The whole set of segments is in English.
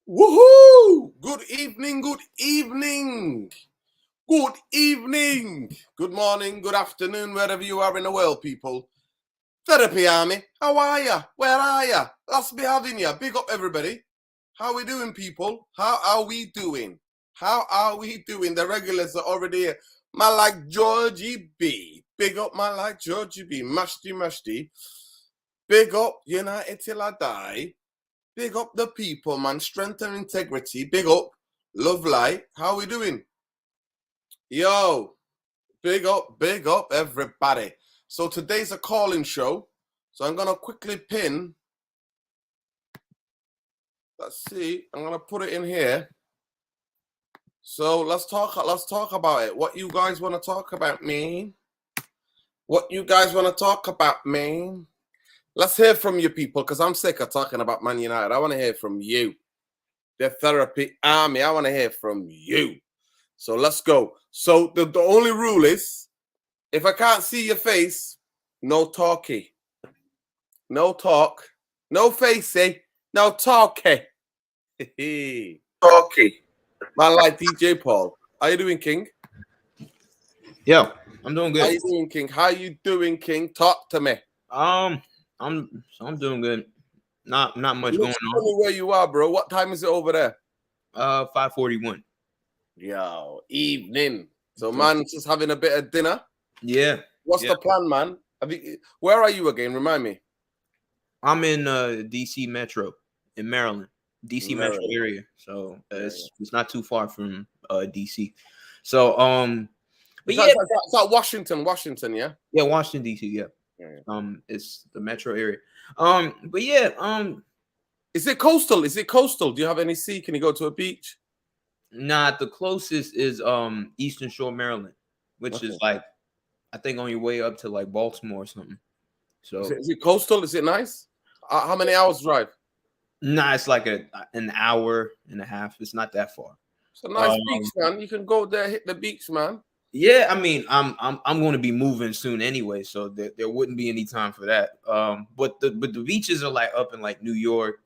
Woohoo! Good evening, good evening, good evening, good morning, good afternoon, wherever you are in the world, people. Therapy Army, how are ya? Where are ya? Let's be having ya. Big up, everybody. How we doing, people? How are we doing? How are we doing? The regulars are already here. Man like Georgie B. Big up, man like Georgie B. Mashty. Big up, United till I die. Big up the people, man. Strength and integrity. Big up. Love light. How we doing? Yo. Big up, everybody. So today's a call-in show. So I'm going to quickly pin. Let's see. I'm going to put it in here. So let's talk about it. What you guys want to talk about, man? What you guys want to talk about, man? Let's hear from you people, because I'm sick of talking about Man United. I want to hear from you. The Therapy Army. I want to hear from you. So let's go. So the only rule is, if I can't see your face, no talkie. No talk. No facey. No talkie. Talkie. Man like DJ Paul. How you doing, King? Yeah, I'm doing good. How you doing, King? How you doing, King? Talk to me. I'm doing good. Not much going on. Tell me where you are, bro. What time is it over there? 5:41. Yo, evening. So man's just having a bit of dinner. Yeah. What's the plan, man? Where are you again? Remind me. I'm in DC Metro in Maryland. DC Metro area. So it's not too far from DC. So but it's like Washington, yeah? Yeah, Washington, DC, yeah. It's the metro area. But yeah, is it coastal? Do you have any sea? Can you go to a beach? Nah, the closest is Eastern Shore, Maryland, which is like, I think, on your way up to like Baltimore or something. So is it coastal? Is it nice? How many hours drive? Nah, it's like an hour and a half. It's not that far. It's a nice beach, man. You can go there, hit the beach, man. Yeah, I mean, I'm going to be moving soon anyway, so there wouldn't be any time for that. But the beaches are like up in like New York,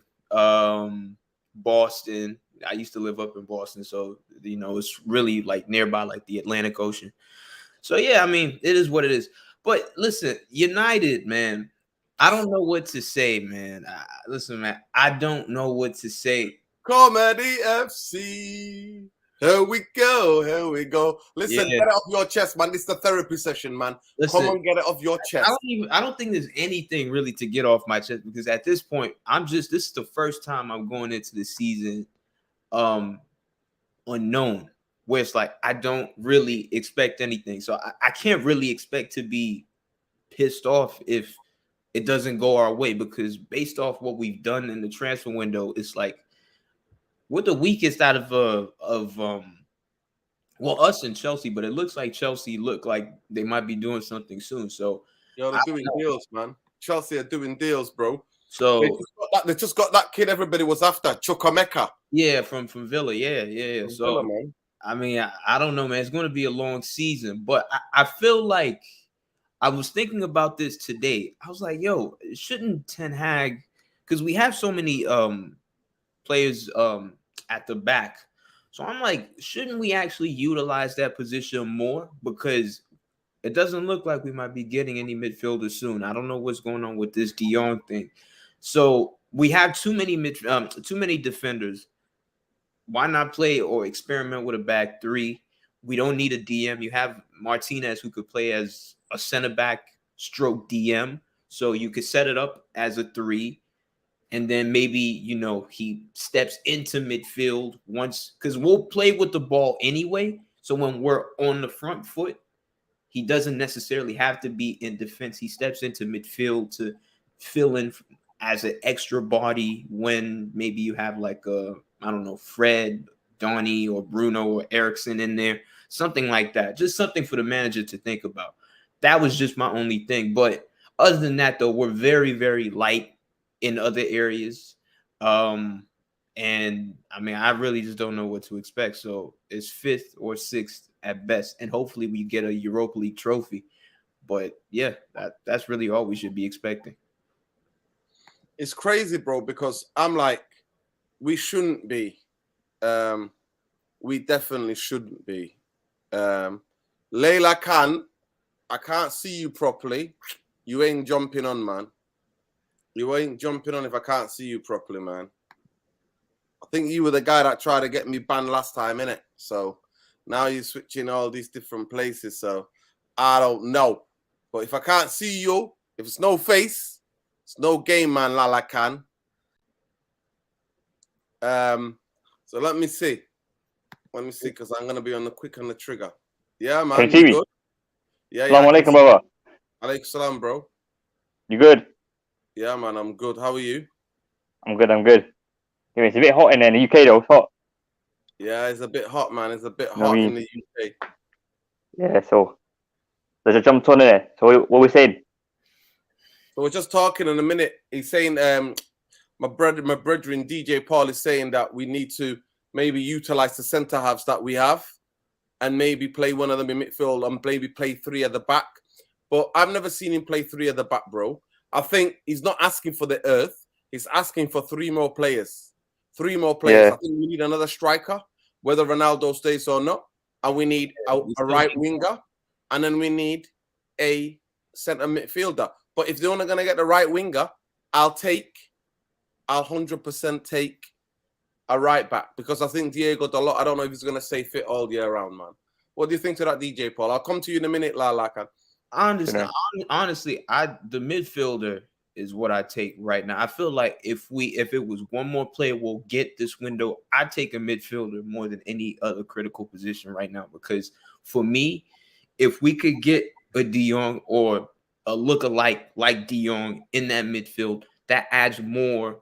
Boston. I used to live up in Boston, so it's really like nearby, like the Atlantic Ocean. So yeah, I mean, it is what it is. But listen, United, man, I don't know what to say, man. Listen, man, I don't know what to say. Comedy FC. Here we go. Listen, get it off your chest, man. This is the therapy session, man. Come on, get it off your chest. I don't think there's anything really to get off my chest, because at this point, this is the first time I'm going into the season unknown, where it's like I don't really expect anything. So I can't really expect to be pissed off if it doesn't go our way, because based off what we've done in the transfer window, it's like we're the weakest out of us and Chelsea, but it looks like Chelsea look like they might be doing something soon. So they're doing deals, man. Chelsea are doing deals, bro. So they just got that kid everybody was after, Chukwuemeka. Yeah, from Villa. Yeah. So Villa, man. I mean, I don't know, man. It's going to be a long season, but I feel like, I was thinking about this today. I was like, yo, shouldn't Ten Hag, because we have so many players at the back. So I'm like, shouldn't we actually utilize that position more? Because it doesn't look like we might be getting any midfielders soon. I don't know what's going on with this Dion thing. So we have too many defenders. Why not play or experiment with a back three? We don't need a DM. You have Martinez, who could play as a center back stroke DM. So you could set it up as a 3. And then maybe, he steps into midfield once, because we'll play with the ball anyway. So when we're on the front foot, he doesn't necessarily have to be in defense. He steps into midfield to fill in as an extra body when maybe you have like Fred, Donny, or Bruno, or Eriksson in there. Something like that. Just something for the manager to think about. That was just my only thing. But other than that, though, we're very, very light in other areas. And I mean, I really just don't know what to expect. So it's 5th or 6th at best. And hopefully we get a Europa League trophy. But yeah, that's really all we should be expecting. It's crazy, bro, because I'm like, we shouldn't be. We definitely shouldn't be. Layla Khan, I can't see you properly. You ain't jumping on, man. You ain't jumping on if I can't see you properly, man. I think you were the guy that tried to get me banned last time, innit? So now you're switching all these different places. So I don't know. But if I can't see you, if it's no face, it's no game, man, Lala Khan. So let me see. Let me see, because I'm gonna be on the quick on the trigger. Yeah, man. Can you see me? Good? Yeah, Assalamu alaikum, brother. Alaikum salam, bro. You good? Yeah, man, I'm good. How are you? I'm good, I'm good. Yeah, it's a bit hot in there in the UK though, it's hot. Yeah, it's a bit hot, man. It's a bit hot in the UK. Yeah, so there's a jump on in there. So what we saying? So we're just talking in a minute. He's saying my brethren DJ Paul is saying that we need to maybe utilize the centre halves that we have and maybe play one of them in midfield and maybe play three at the back. But I've never seen him play three at the back, bro. I think he's not asking for the earth. He's asking for three more players. Three more players. Yeah. I think we need another striker, whether Ronaldo stays or not. And we need a right winger. And then we need a centre midfielder. But if they're only going to get the right winger, I'll 100% take a right back, because I think Diego Dalot, I don't know if he's going to stay fit all year round, man. What do you think to that, DJ Paul? I'll come to you in a minute, Lalakan. Honestly, the midfielder is what I take right now. I feel like if it was one more player we'll get this window, I'd take a midfielder more than any other critical position right now, because for me, if we could get a De Jong or a lookalike like De Jong in that midfield, that adds more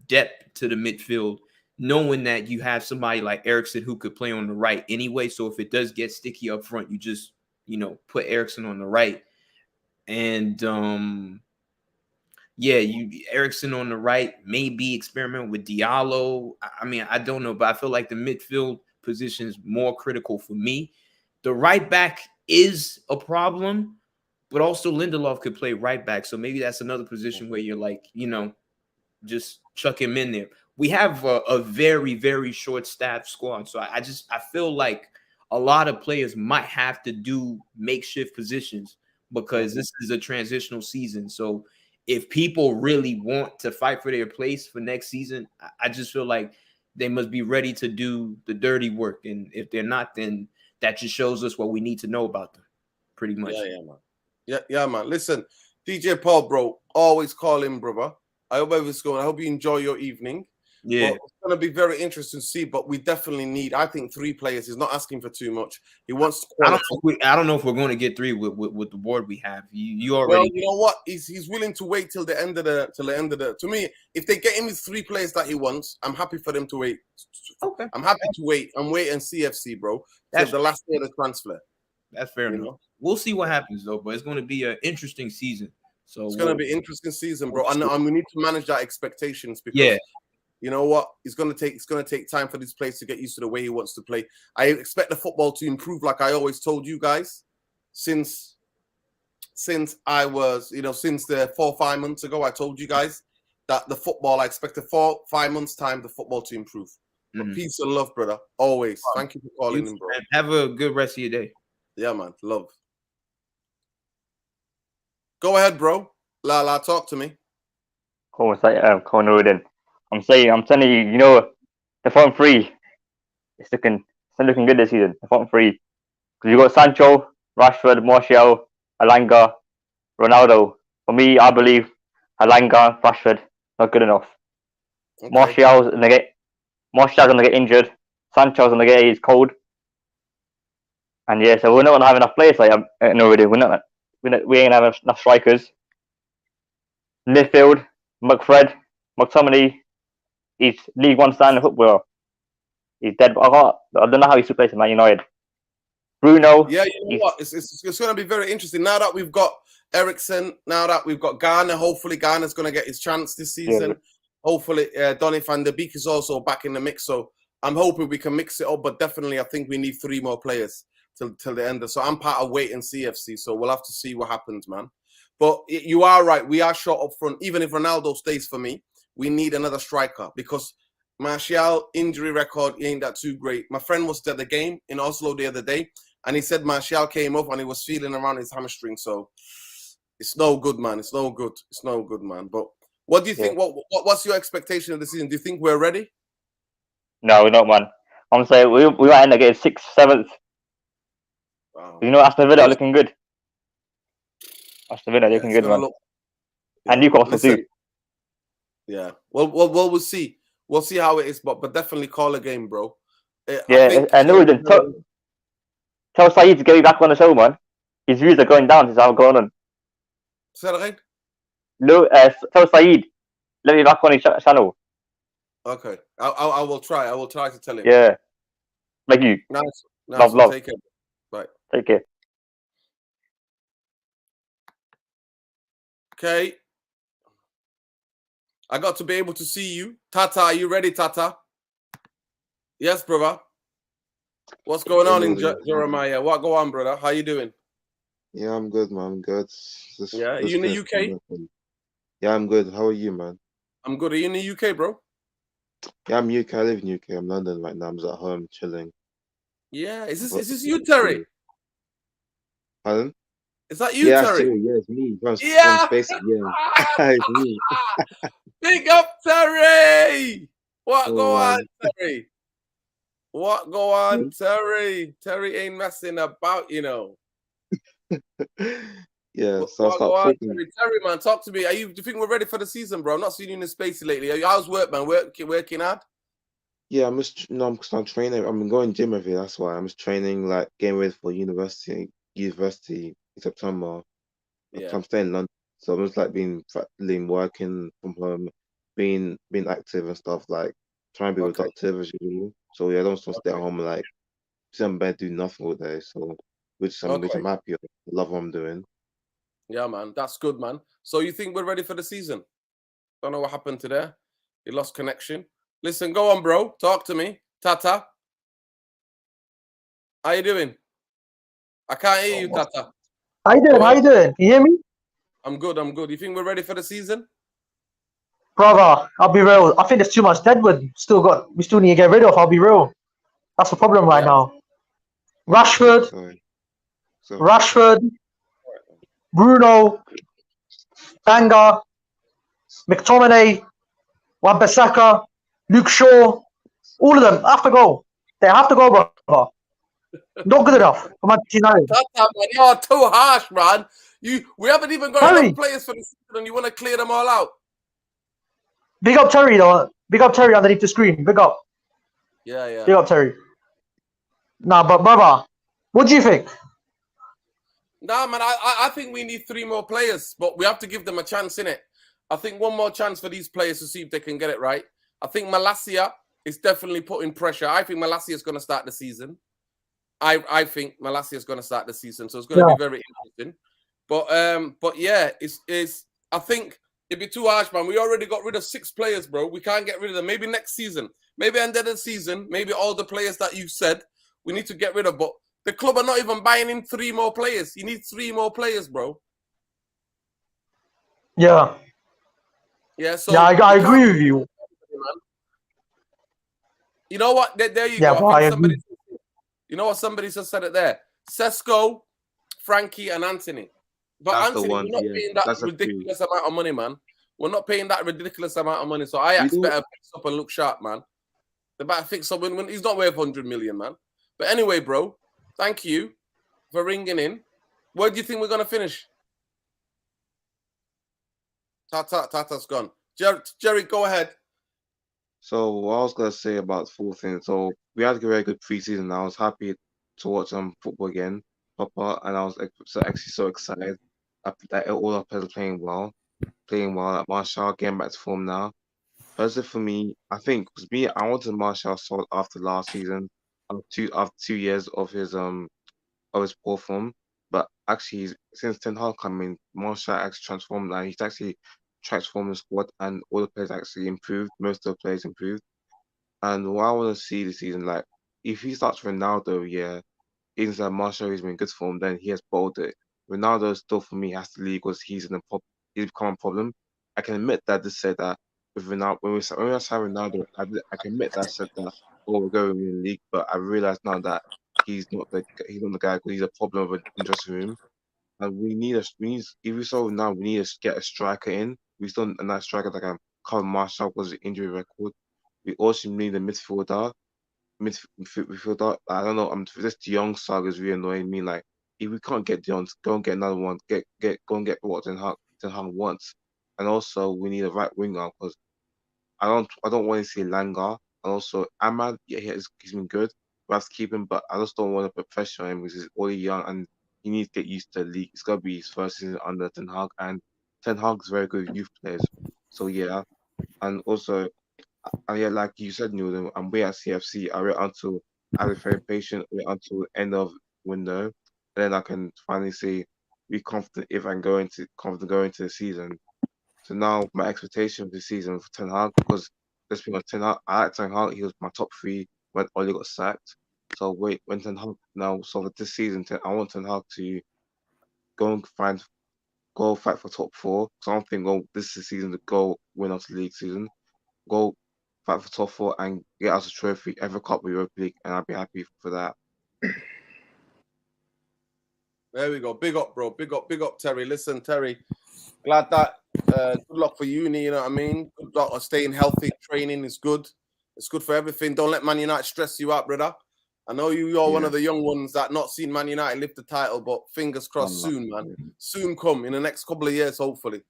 depth to the midfield, knowing that you have somebody like Eriksen who could play on the right anyway. So if it does get sticky up front, you just, put Eriksen on the right. And Eriksen on the right, maybe experiment with Diallo. I mean, I don't know, but I feel like the midfield position is more critical for me. The right back is a problem, but also Lindelof could play right back. So maybe that's another position where you're like, just chuck him in there. We have a very, very short-staffed squad. So I feel like a lot of players might have to do makeshift positions because this is a transitional season. So if people really want to fight for their place for next season, I just feel like they must be ready to do the dirty work. And if they're not, then that just shows us what we need to know about them, pretty much. Yeah, man. Yeah, man. Listen, DJ Paul, bro, always call him, brother. I hope everything's going. I hope you enjoy your evening. Yeah, but it's going to be very interesting to see. But we definitely need, I think, three players. He's not asking for too much. He wants. I don't know if we're going to get three with the board we have. You already. Well, you know what? He's willing to wait till the end of the. To me, if they get him with three players that he wants, I'm happy for them to wait. Okay. I'm happy to wait. I'm waiting CFC, bro. That's the last day of the transfer. That's fair enough. We'll see what happens though, but it's going to be an interesting season. So it's going to be an interesting season, bro. And we need to manage our expectations because you know what? It's going to take time for these players to get used to the way he wants to play. I expect the football to improve, like I always told you guys, since I was, since the 4 or 5 months ago, I told you guys that the football, I expect the 4 or 5 months time, the football to improve. But peace and love, brother. Always. Thank you for calling in, bro. Have a good rest of your day. Yeah, man. Love. Go ahead, bro. La, talk to me. Cool, then. I'm telling you, the front three, it's looking good this season. The front three, because you got Sancho, Rashford, Martial, Alanga, Ronaldo. For me, I believe Alanga, Rashford, not good enough. Okay. Martial's gonna get injured. Sancho's gonna get his cold. And yeah, so we're not gonna have enough players like already. We ain't gonna have enough strikers. Midfield, McTominay, he's League One standing footballer. He's dead. But I don't know how he's replacing Man United. Bruno. Yeah, you know what? It's going to be very interesting now that we've got Eriksen. Now that we've got Garner. Hopefully, Garner's going to get his chance this season. Yeah. Hopefully, Donny van de Beek is also back in the mix. So I'm hoping we can mix it up. But definitely, I think we need 3 more players till the end. So I'm part of waiting CFC. So we'll have to see what happens, man. But you are right. We are short up front. Even if Ronaldo stays for me, we need another striker because Martial injury record ain't that too great. My friend was at the game in Oslo the other day, and he said Martial came up and he was feeling around his hamstring. So it's no good, man. It's no good. It's no good, man. But what do you think? What's your expectation of the season? Do you think we're ready? No, we're not, man. I'm saying we might end up getting 6th, 7th. Wow. You know, Aston Villa looking good. Aston Villa looking good, man. And Newcastle too. Yeah. Well, we'll see. We'll see how it is, but definitely call a game, bro. And Norden, tell Saeed to get me back on the show, man. His views are going down since I've gone on. Say that again? No, tell Saeed, let me back on his channel. Okay, I will try. I will try to tell him. Yeah. Thank you. Nice. Love. Take care. Bye. Take care. Okay. I got to be able to see you. Tata, are you ready, Tata? Yes, brother. What's going on in Jeremiah? What go on, brother? How you doing? Yeah, I'm good, man. I'm good. Are you in the UK? Yeah, I'm good. How are you, man? I'm good. Are you in the UK, bro? Yeah, I'm UK. I live in UK. I'm London right now. I'm just at home chilling. Yeah. Is this you, Terry? Pardon? Is that you, Terry? Yeah, it's me. From Space, it's me. Big up, Terry! What go on, Terry? What go on, Terry? Terry ain't messing about, you know. Yeah, so what go on, Terry, man, talk to me. Do you think we're ready for the season, bro? I'm not seeing you in the space lately. How's work, man? Working hard? Yeah, I'm training. I'm going gym every day. That's why I'm just training, like getting ready for university in September. Yeah. I'm staying in London, so I'm just like being working from home, being active and stuff, like trying to be productive as usual. So yeah, I don't just want to stay at home and like sit in bed do nothing all day. So which I'm happy with. I love what I'm doing. Yeah, man, that's good, man. So you think we're ready for the season? Don't know what happened to there. He lost connection. Listen, go on, bro. Talk to me. Tata. How you doing? I can't hear you, Tata. How you doing? How you doing? You hear me? I'm good. You think we're ready for the season? Brother, I'll be real. I think there's too much deadwood we still need to get rid of. I'll be real. That's the problem right now. Rashford, Bruno, Banga, McTominay, Wan-Bissaka, Luke Shaw, all of them have to go. They have to go, brother. Not good enough for Manchester United. You're too harsh, man. We haven't even got enough players for the season, and you want to clear them all out. Big up Terry, though. Big up Terry underneath the screen. Big up. Yeah. Big up Terry. Nah, but brother, what do you think? Nah, man, I think we need 3 more players, but we have to give them a chance, innit? I think one more chance for these players to see if they can get it right. I think Malacia is definitely putting pressure. I think Malacia is going to start the season. I think Malacia is going to start the season, so it's going to be very interesting. But yeah, it's. I think it'd be too harsh, man. We already got rid of 6 players, bro. We can't get rid of them. Maybe next season, maybe end of the season, maybe all the players that you said we need to get rid of. But the club are not even buying in 3 more players. You need 3 more players, bro. Yeah. Yeah. So yeah, I agree with you. You know what? There you go. I think somebody. You know what? Somebody just said it there. Sesko, Frankie, and Anthony. But that's Anthony, we're not paying that ridiculous amount of money, man. We're not paying that ridiculous amount of money. So Ajax better fix up and look sharp, man. They better fix up when he's not worth 100 million, man. But anyway, bro, thank you for ringing in. Where do you think we're going to finish? Tata's gone. Jerry, go ahead. So what I was going to say about 4 things. So we had a very good preseason. I was happy to watch some football again, proper, and I was actually so excited that all our players are playing well. Like Martial getting back to form now. Personally, for me, I think because me, I wanted Martial sold after last season, after 2 years of his poor form. But actually, since Ten Hag come in, Martial actually transformed. Like he's actually transformed the squad, and all the players actually improved. Most of the players improved. And what I want to see this season, like if he starts Ronaldo, yeah, even though Martial is in good form, then he has bowled it. Ronaldo still for me has to leave because he's become a problem. I can admit that to say that with Ronaldo, when we signed Ronaldo, I can admit that I said that, oh, we're going to win the league, but I realize now that he's not the guy because he's a problem in the dressing room. And if we saw now, we need to get a striker in. We still a nice striker that can cover Marshall because of the injury record. We also need a midfielder. Midfielder. I don't know. This De Jong saga is really annoying me. Like, if we can't get De Jong, go and get another one. Go and get what Ten Hag wants. And also, we need a right winger because I don't want to see Langa. And also, Ahmad, yeah, he's been good. We have to keep him, but I just don't want to put pressure on him because he's already young and he needs to get used to the league. It's gonna be his first season under Ten Hag, and Ten Hag is very good with youth players. So yeah, and also, yeah, like you said, Newton, I'm way at CFC. I wait until I was very patient. Wait until the end of window, and then I can finally say be confident if I'm going to the season. So now my expectation for the season for Ten Hag, because let's be honest, Ten Hag, I like Ten Hag. He was my top 3 when Oli got sacked. So wait, when Ten Hag now, so for this season, I want Ten Hag to go fight for top 4. So I don't think this is the season to go win us the league season. Go fight for top 4 and get us a trophy, every cup with Europa League, and I'll be happy for that. There we go. Big up, bro. Big up, Terry. Listen, Terry, glad that good luck for uni, you know what I mean? Good luck on staying healthy. Training is good. It's good for everything. Don't let Man United stress you out, brother. I know you're one of the young ones that not seen Man United lift the title, but fingers crossed soon, man. Soon come in the next couple of years, hopefully.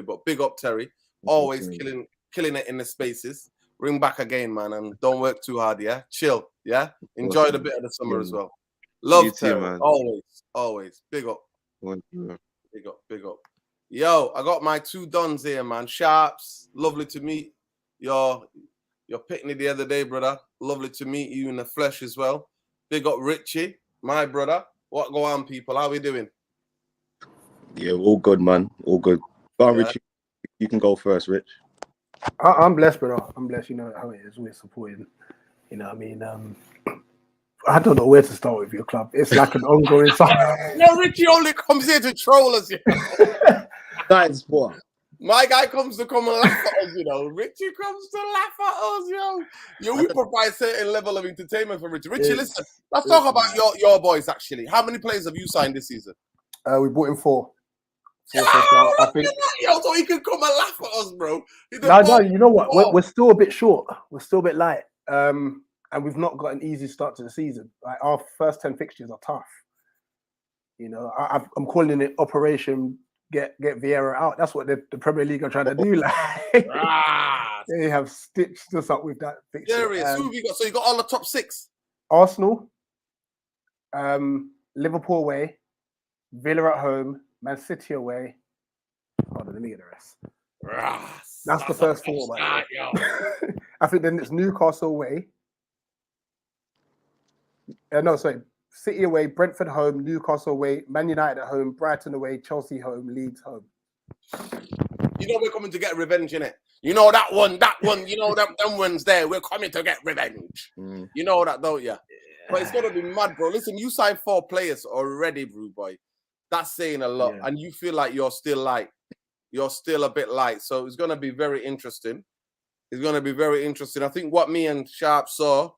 But big up, Terry. Always killing it in the spaces. Ring back again, man, and don't work too hard, yeah? Chill, yeah? Enjoy the bit of the summer as well. Love you Terry, man. Always. Big up. Big up. Yo, I got my 2 dons here, man. Sharps, lovely to meet your picnic the other day, brother. Lovely to meet you in the flesh as well. Big up Richie, my brother. What go on, people? How we doing? Yeah, all good, man. All good. Go on, Richie. You can go first, Rich. I'm blessed, brother. I'm blessed. You know how it is. We're supporting. You know what I mean? I don't know where to start with your club. It's like an ongoing saga. No, Richie only comes here to troll us. You know? That is what. My guy comes to come and laugh at us, you know. Richie comes to laugh at us, yo. We provide a certain level of entertainment for Richie. Richie, listen, let's talk about your boys, actually. How many players have you signed this season? We bought in 4. I think. Yo, so he can come and laugh at us, bro. No, you know what? We're still a bit short. We're still a bit light. And we've not got an easy start to the season. Like, our first 10 fixtures are tough. You know, I'm calling it Operation Get Vieira out. That's what the Premier League are trying to do. Like, they have stitched us up with that fixture. Serious. Who have you got? So you got all the top 6. Arsenal, Liverpool away, Villa at home, Man City away. Hold on, let me get the rest. That's the first 4. I think then it's Newcastle away. City away, Brentford home, Newcastle away, Man United at home, Brighton away, Chelsea home, Leeds home. You know we're coming to get revenge, innit? You know that one, you know them ones there. We're coming to get revenge. You know that, don't you? Yeah. But it's gonna be mad, bro. Listen, you signed 4 players already, bro, boy. That's saying a lot. And you feel like you're still a bit light. So it's gonna be very interesting. I think what me and Sharp saw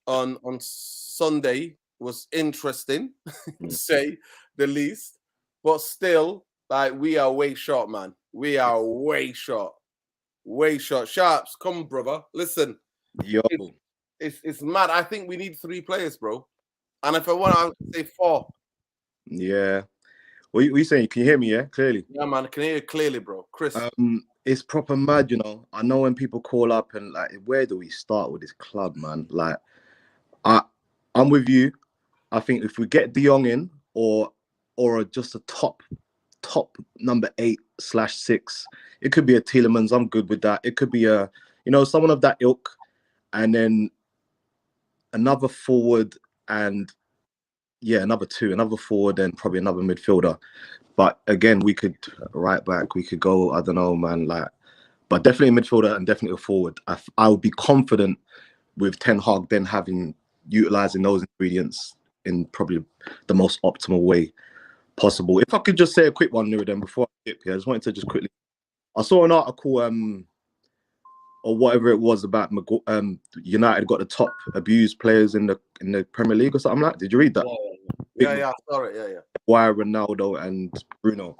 on Sunday was interesting, to say the least. But still, like, we are way short, man. We are way short. Sharps, come, brother. Listen, yo, it's mad. I think we need 3 players, bro. And if I want, I would say 4. Yeah. What are you saying? Can you hear me? Yeah, clearly. Yeah, man. I can hear you clearly, bro. Chris. It's proper mad, you know. I know when people call up and like, where do we start with this club, man? Like, I'm with you. I think if we get De Jong in or just a top number 8/6, it could be a Tielemans. I'm good with that. It could be someone of that ilk, and then another forward and another 2, another forward and probably another midfielder. But again, we could right back. We could go. I don't know, man. Like, but definitely a midfielder and definitely a forward. I would be confident with Ten Hag then utilizing those ingredients in probably the most optimal way possible. If I could just say a quick one, Nuridan, before I skip here, I just wanted to just quickly. I saw an article or whatever it was about United got the top abused players in the Premier League or something like that. Did you read that? Yeah, I saw it. Yeah. Why Ronaldo and Bruno.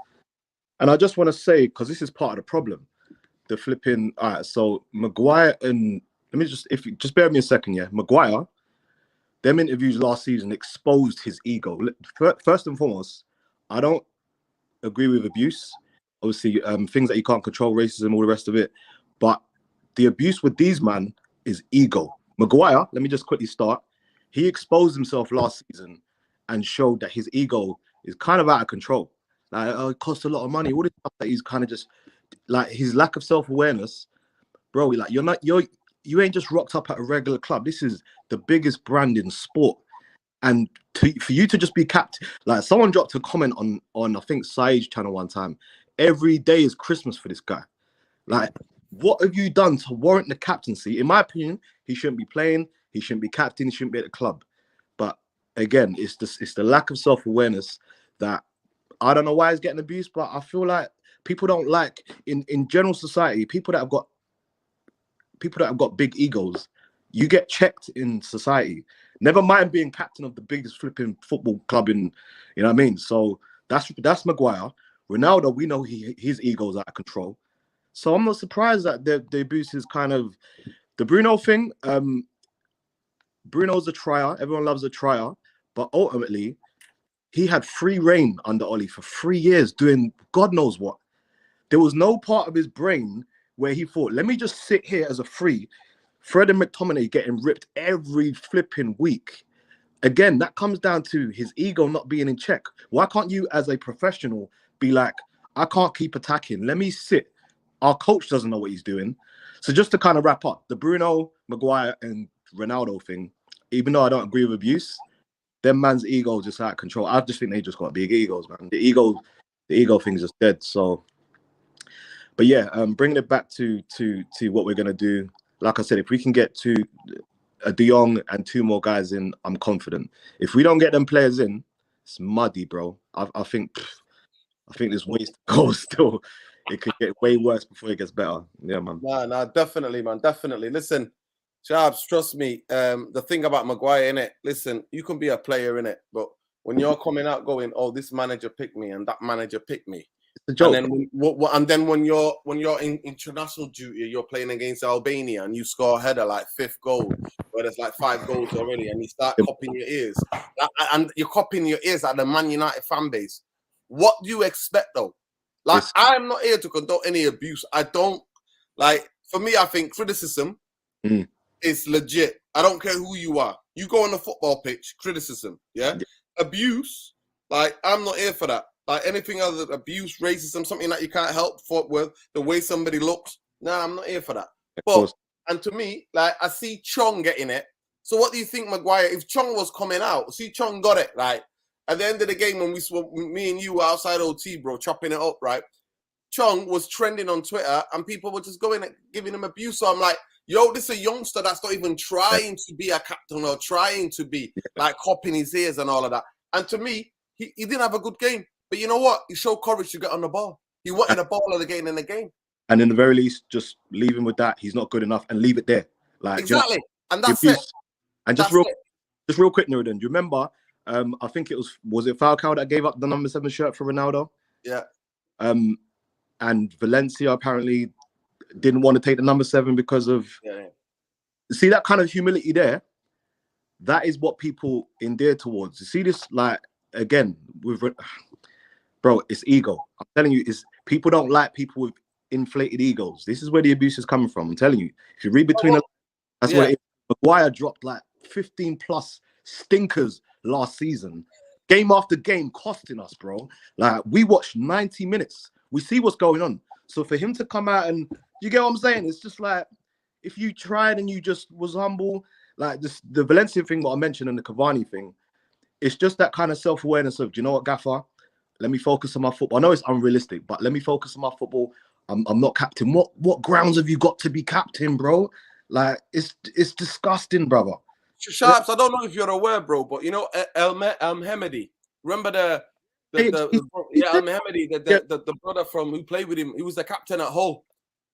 And I just want to say, because this is part of the problem, the flipping. All right, so Maguire and let me just bear with me a second, yeah. Maguire, them interviews last season exposed his ego. First and foremost, I don't agree with abuse. Obviously, things that you can't control, racism, all the rest of it. But the abuse with these man is ego. Maguire, let me just quickly start. He exposed himself last season and showed that his ego is kind of out of control. Like, it costs a lot of money. All this stuff that he's kind of just like his lack of self-awareness, bro. Like you ain't just rocked up at a regular club. This is the biggest brand in sport. And for you to just be capped, like someone dropped a comment on I think Saeed's channel one time. Every day is Christmas for this guy. Like, what have you done to warrant the captaincy? In my opinion, he shouldn't be playing. He shouldn't be captain. He shouldn't be at the club. But again, it's the lack of self-awareness that I don't know why he's getting abused. But I feel like people don't like in general society, people that have got big egos, you get checked in society. Never mind being captain of the biggest flipping football club in, you know what I mean? So that's Maguire. Ronaldo, we know his ego's out of control. So I'm not surprised that the abuse is kind of the Bruno thing. Bruno's a trier. Everyone loves a trier, but ultimately, he had free reign under Oli for 3 years doing God knows what. There was no part of his brain where he thought, let me just sit here as a free. Fred and McTominay getting ripped every flipping week. Again, that comes down to his ego not being in check. Why can't you, as a professional, be like, I can't keep attacking. Let me sit. Our coach doesn't know what he's doing. So just to kind of wrap up, the Bruno, Maguire, and Ronaldo thing, even though I don't agree with abuse, them man's ego is just out of control. I just think they just got big egos, man. The ego thing's just dead. So, but yeah, bringing it back to what we're gonna do. Like I said, if we can get to a De Jong and 2 more guys in, I'm confident. If we don't get them players in, it's muddy, bro. I think there's ways to go still. It could get way worse before it gets better. Yeah, man. No, definitely, man. Definitely. Listen, Sharps, trust me. The thing about Maguire, innit? Listen, you can be a player, innit? But when you're coming out going, oh, this manager picked me and that manager picked me. It's a joke. And then when you're in international duty, you're playing against Albania and you score a header like 5th goal, where there's like 5 goals already, and you start copying your ears. And you're copying your ears at the Man United fan base. What do you expect though? Like, I'm not here to condone any abuse. I don't like. For me, I think criticism is legit. I don't care who you are. You go on the football pitch, criticism, yeah? Abuse, like, I'm not here for that. Like, anything other than abuse, racism, something that you can't help with, the way somebody looks. Nah, I'm not here for that. But, and to me, like, I see Chong getting it. So what do you think, Maguire? If Chong was coming out, see Chong got it, right? At the end of the game, when me and you were outside OT, bro, chopping it up, right? Chong was trending on Twitter, and people were just going and giving him abuse. So I'm like, yo, this is a youngster that's not even trying to be a captain or trying to be like copying his ears and all of that. And to me, he didn't have a good game. But you know what? He showed courage to get on the ball. He wanted the ball again and again. And in the very least, just leave him with that. He's not good enough, and leave it there. Like, exactly. And that's it. And just real quick, Nuruddin, do you remember? I think it was it Falcao that gave up the number 7 shirt for Ronaldo? Yeah. And Valencia apparently didn't want to take the number 7 because of see that kind of humility there. That is what people endear towards. You see this, like, again with bro, it's ego. I'm telling you, it's people don't like people with inflated egos. This is where the abuse is coming from. I'm telling you. If you read between that's where Maguire dropped like 15 plus stinkers last season, game after game, costing us, bro. Like, we watched 90 minutes. We see what's going on. So for him to come out and, you get what I'm saying? It's just like, if you tried and you just was humble, like this, the Valencia thing, what I mentioned, and the Cavani thing, it's just that kind of self-awareness of, do you know what, Gaffer? Let me focus on my football. I know it's unrealistic, but let me focus on my football. I'm not captain. What grounds have you got to be captain, bro? Like, it's disgusting, brother. Sharps, I don't know if you're aware, bro, but you know El Hamedi. Remember El Hamedi, the brother from who played with him. He was the captain at Hull.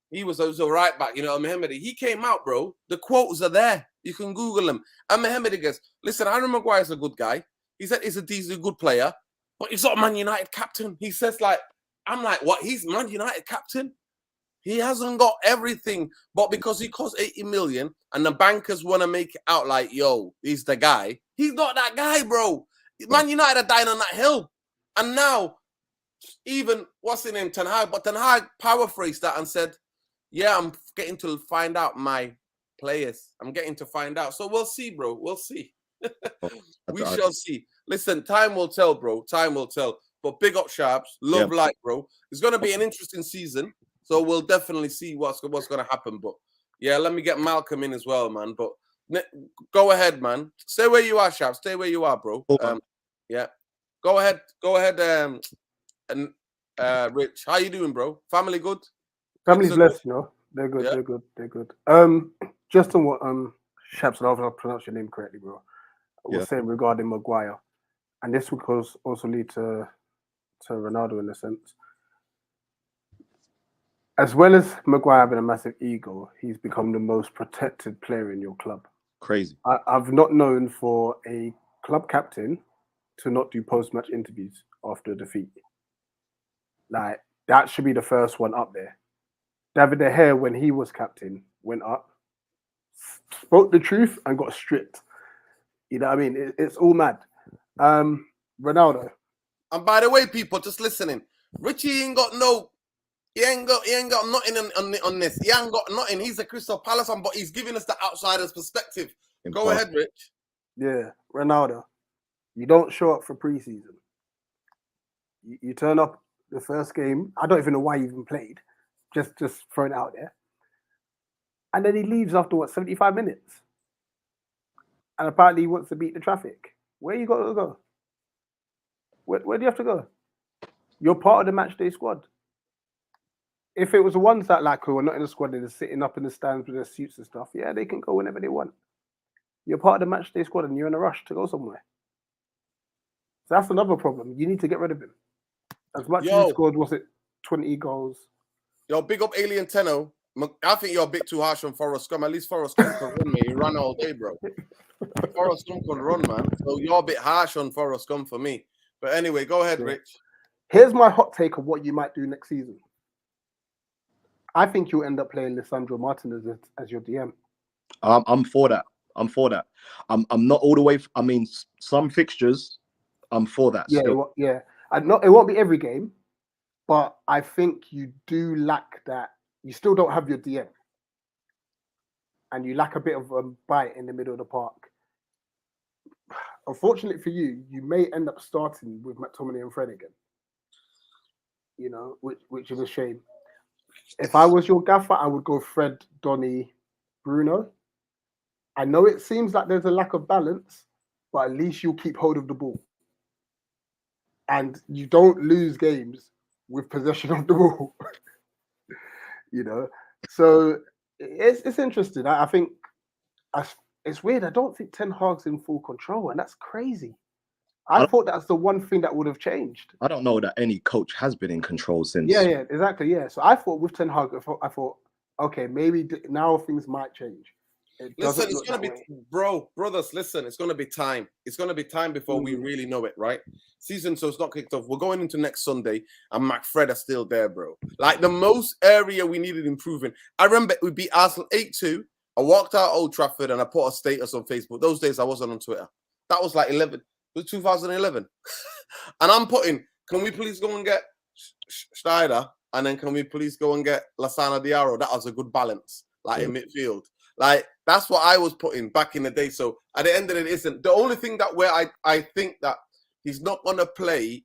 He was a right back, you know, Mohamedi. He came out, bro. The quotes are there. You can Google him. And Mohamedi goes, listen, Aaron Maguire's a good guy. He said he's a good player, but he's not a Man United captain. He says, like, I'm like, what? He's Man United captain? He hasn't got everything, but because he costs 80 million and the bankers want to make it out like, yo, he's the guy. He's not that guy, bro. Man United are dying on that hill. And now, even, what's his name, Ten Hag, but Ten Hag paraphrased that and said, yeah, I'm getting to find out my players. I'm getting to find out. So we'll see, bro. We'll see. We shall see. Listen, time will tell, bro. Time will tell. But big up Sharps. Love life, bro. It's going to be an interesting season. So we'll definitely see what's going to happen. But yeah, let me get Malcolm in as well, man. But go ahead, man. Stay where you are, Sharps. Stay where you are, bro. Yeah. Go ahead. And Rich, how you doing, bro? Family good? Family's blessed, you know. They're good. Yeah. They're good. Just on what Shaps, and I'll pronounce your name correctly, bro. I was saying regarding Maguire, and this would also lead to Ronaldo in a sense. As well as Maguire having a massive ego, he's become the most protected player in your club. Crazy. I've not known for a club captain to not do post-match interviews after a defeat. Like, that should be the first one up there. David De Gea, when he was captain, went up, spoke the truth, and got stripped. You know what I mean? It's all mad. Ronaldo. And by the way, people just listening, Richie ain't got nothing on this. He ain't got nothing. He's a Crystal Palace fan, but he's giving us the outsider's perspective. Go ahead, Rich. Yeah, Ronaldo. You don't show up for preseason. You turn up the first game. I don't even know why he even played. Just throwing it out there. And then he leaves after 75 minutes. And apparently he wants to beat the traffic. Where you got to go? Where do you have to go? You're part of the match day squad. If it was the ones that who are not in the squad, they're sitting up in the stands with their suits and stuff, yeah, they can go whenever they want. You're part of the match day squad and you're in a rush to go somewhere. So that's another problem. You need to get rid of him. As much as he scored, 20 goals? Yo, big up Alien Tenno. I think you're a bit too harsh on Forrest Gump. At least Forrest Gump can run, me. He ran all day, bro. Forrest Gump can run, man. So you're a bit harsh on Forrest Gump for me. But anyway, go ahead, Rich. Here's my hot take of what you might do next season. I think you'll end up playing Lisandro Martinez as your DM. I'm for that. I'm not all the way. I mean, some fixtures, I'm for that. Yeah, still. Yeah. It won't be every game, but I think you do lack that. You still don't have your DM, and you lack a bit of a bite in the middle of the park. Unfortunately for you, you may end up starting with McTominay and Fred again. You know, which is a shame. If I was your gaffer, I would go Fred, Donny, Bruno. I know it seems like there's a lack of balance, but at least you'll keep hold of the ball. And you don't lose games with possession of the ball. You know? So it's interesting. I think it's weird. I don't think Ten Hag's in full control, and that's crazy. I thought that's the one thing that would have changed. I don't know that any coach has been in control since. Yeah, exactly. Yeah. So I thought with Ten Hag, I thought, okay, maybe now things might change. Listen, it's going to be, brothers, listen, it's going to be time. It's going to be time before we really know it, right? Season, so it's not kicked off. We're going into next Sunday, and McFred are still there, bro. Like, the most area we needed improving. I remember we beat Arsenal 8-2. I walked out Old Trafford, and I put a status on Facebook. Those days, I wasn't on Twitter. That was like 2011. And I'm putting, can we please go and get Schneider? And then can we please go and get Lassana Diarra? That was a good balance, in midfield. Like, that's what I was putting back in the day. So at the end of it, isn't the only thing that where I think that he's not going to play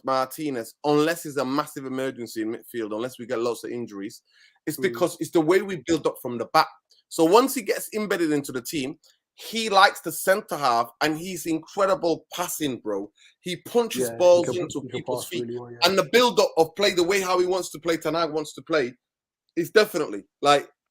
Martinez unless it's a massive emergency in midfield, unless we get lots of injuries. It's because it's the way we build up from the back. So once he gets embedded into the team, he likes the centre half, and he's incredible passing, bro. He punches balls into people's feet. Really well, and the build-up of play, the way how he wants to play, Ten Hag wants to play, is definitely,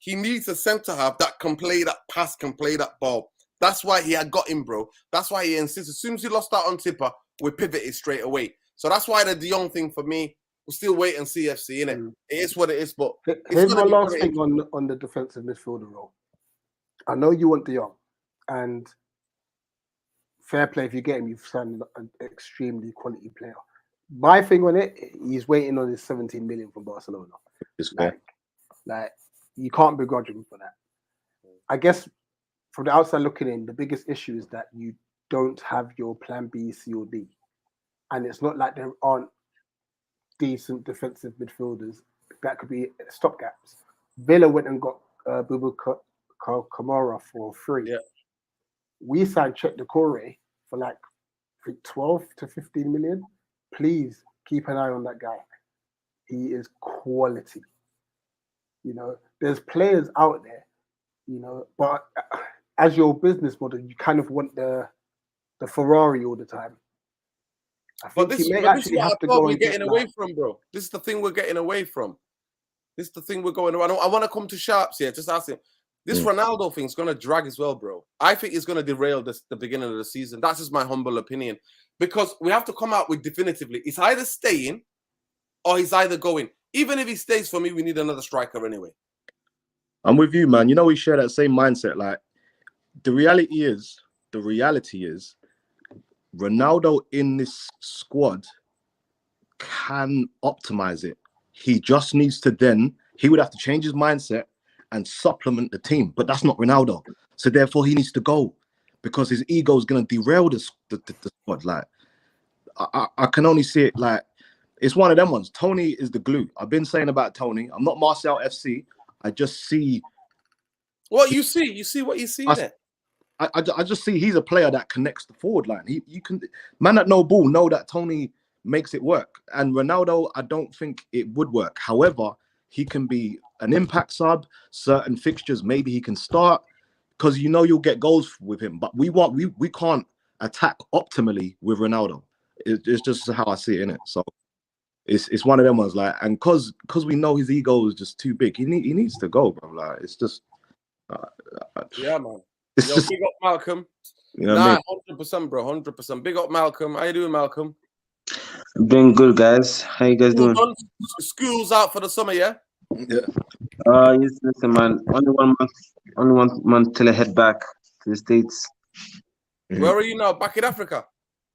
he needs a centre half that can play that pass, can play that ball. That's why he had got him, bro. That's why he insisted. As soon as he lost out on Tipper, we pivoted straight away. So that's why the De Jong thing for me we'll still wait and see FC, innit? It is what it is, but here's my last thing on the defensive midfielder role. I know you want De Jong, and fair play if you get him, you've signed an extremely quality player. My thing on it, he's waiting on his 17 million from Barcelona. It's fair. Like you can't begrudge him for that. I guess from the outside looking in, the biggest issue is that you don't have your plan B, C, or D. And it's not like there aren't decent defensive midfielders that could be stopgaps. Villa went and got Boubacar Kamara for free. Yeah. We signed Chet Decore for like 12 to 15 million. Please keep an eye on that guy. He is quality. You know, there's players out there, you know, but as your business model, you kind of want the Ferrari all the time. I think this, you may but actually this is have to what go we're and getting get away that. from, bro. This is the thing we're getting away from. This is the thing we're going around. I want to come to Sharps here. Just ask him. This Ronaldo thing is going to drag as well, bro. I think it's going to derail the beginning of the season. That's just my humble opinion. Because we have to come out with definitively, he's either staying or he's either going. Even if he stays, for me, we need another striker anyway. I'm with you, man. You know, we share that same mindset. Like, the reality is, Ronaldo in this squad can optimize it. He just needs to he would have to change his mindset and supplement the team. But that's not Ronaldo. So therefore, he needs to go because his ego is going to derail the squad. Like, I can only see it like, it's one of them ones. Tony is the glue. I've been saying about Tony. I'm not Martial FC. I just see what you see. You see what you see there. I just see he's a player that connects the forward line. You can man that know ball know that Tony makes it work. And Ronaldo, I don't think it would work. However, he can be an impact sub. Certain fixtures, maybe he can start because you know you'll get goals with him. But we can't attack optimally with Ronaldo. It's just how I see it, innit? So it's one of them ones like, and because we know his ego is just too big, he needs to go, bro. Like it's just yeah, man. It's just big up Malcolm. You know what I mean? 100%, bro. 100%. Big up Malcolm. How you doing, Malcolm? I'm doing good, guys. How you guys doing? School's out for the summer, yeah? Yeah. Yes, listen, man. Only 1 month till I head back to the States. Where are you now? Back in Africa?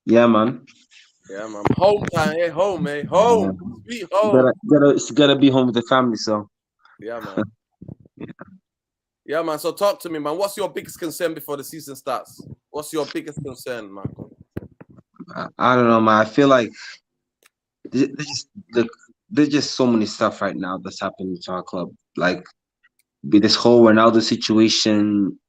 Yeah, man. Yeah, man. Home time, eh? Home, eh? Home. Yeah. Sweet home. Gotta be home with the family, so. Yeah, man. Yeah, man. So talk to me, man. What's your biggest concern before the season starts? What's your biggest concern, Malcolm? I don't know, man. I feel like there's just so many stuff right now that's happening to our club. Like with this whole Ronaldo situation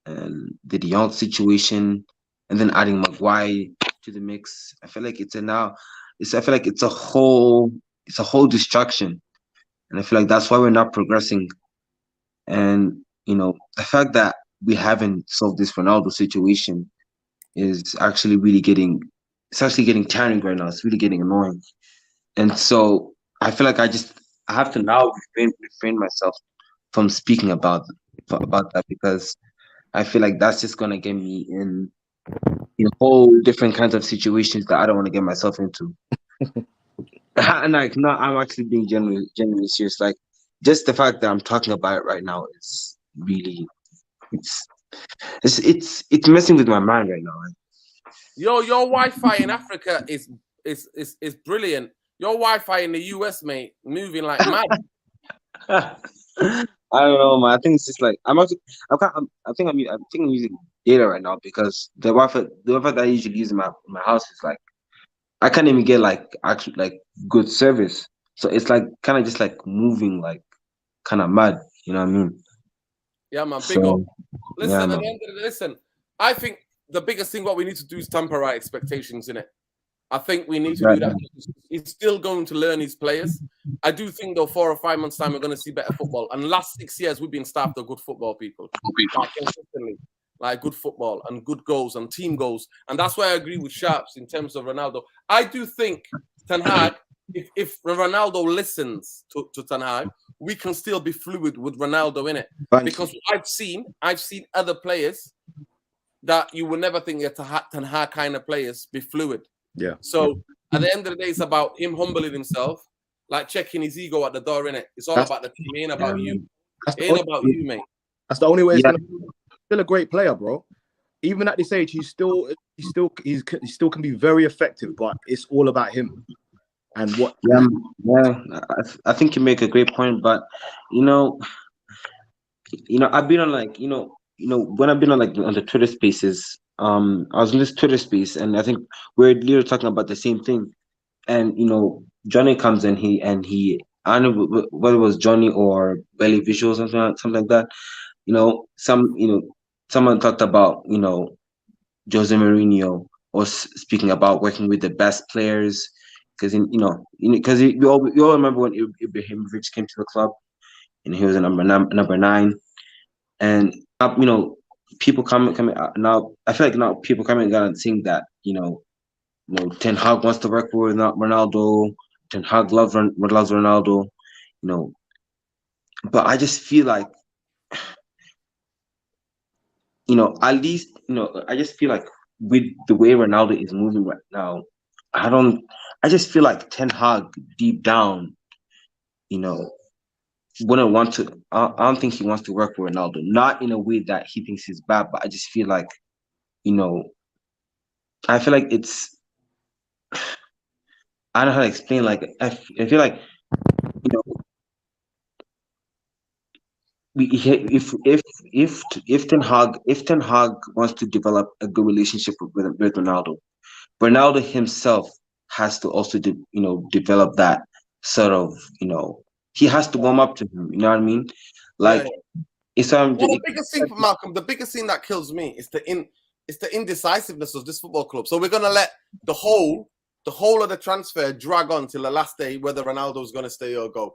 and the De Jong situation, and then adding Maguire to the mix. I feel like it's a whole distraction, and I feel like that's why we're not progressing. And you know, the fact that we haven't solved this Ronaldo situation is actually really getting tiring right now. It's really getting annoying. And so I feel like I have to now refrain myself from speaking about that, because I feel like that's just gonna get me in whole different kinds of situations that I don't want to get myself into. And like, no, I'm actually being genuinely serious. Like, just the fact that I'm talking about it right now is really it's messing with my mind right now. Your Wi-Fi in Africa is brilliant. Your Wi-Fi in the US, mate, moving like mad. I don't know, man. I think it's just like I'm using data right now, because the Wi-Fi that I usually use in my house is like, I can't even get like actually like good service. So it's like kind of just like moving like kind of mad. You know what I mean? Yeah, man. Big up. Listen, yeah, at the end of the listen, I think the biggest thing what we need to do is temper our expectations, innit? I think we need to do that. He's still going to learn his players. I do think, though, 4 or 5 months' time, we're going to see better football. And the last 6 years, we've been staffed of good football people. Like, consistently. Like, good football and good goals and team goals. And that's why I agree with Sharps in terms of Ronaldo. I do think Ten Hag, if Ronaldo listens to Ten Hag, we can still be fluid with Ronaldo in it. Because I've seen other players that you would never think that Ten Hag kind of players be fluid. Yeah. So at the end of the day, it's about him humbling himself like checking his ego at the door, innit? It's all about the team, it ain't about you. That's It ain't about you, mate. That's the only way. Yeah. Still a great player, bro. Even at this age, he still can be very effective. But it's all about him and what. Yeah. I think you make a great point, but I've been on like when I've been on like on the Twitter Spaces. I was in this Twitter space, and I think we're literally talking about the same thing. And Johnny comes in, I don't know whether it was Johnny or Belly Visual, something like that. Someone talked about Jose Mourinho was speaking about working with the best players because because we all remember when Ibrahimovic came to the club and he was a number 9, and people coming now. I feel like now people coming out and saying that Ten Hag wants to work with Ronaldo. Ten Hag loves Ronaldo. But I just feel like at least I just feel like with the way Ronaldo is moving right now, I just feel like Ten Hag deep down, wouldn't want to. I don't think he wants to work with Ronaldo. Not in a way that he thinks he's bad, but I just feel like, I feel like it's. I don't know how to explain. Like I feel like, if Ten Hag wants to develop a good relationship with Ronaldo himself has to also develop that sort of he has to warm up to him. You know what I mean? Like it's the biggest thing, Malcolm. The biggest thing that kills me is the indecisiveness of this football club. So we're gonna let the whole of the transfer drag on till the last day, whether Ronaldo's going to stay or go.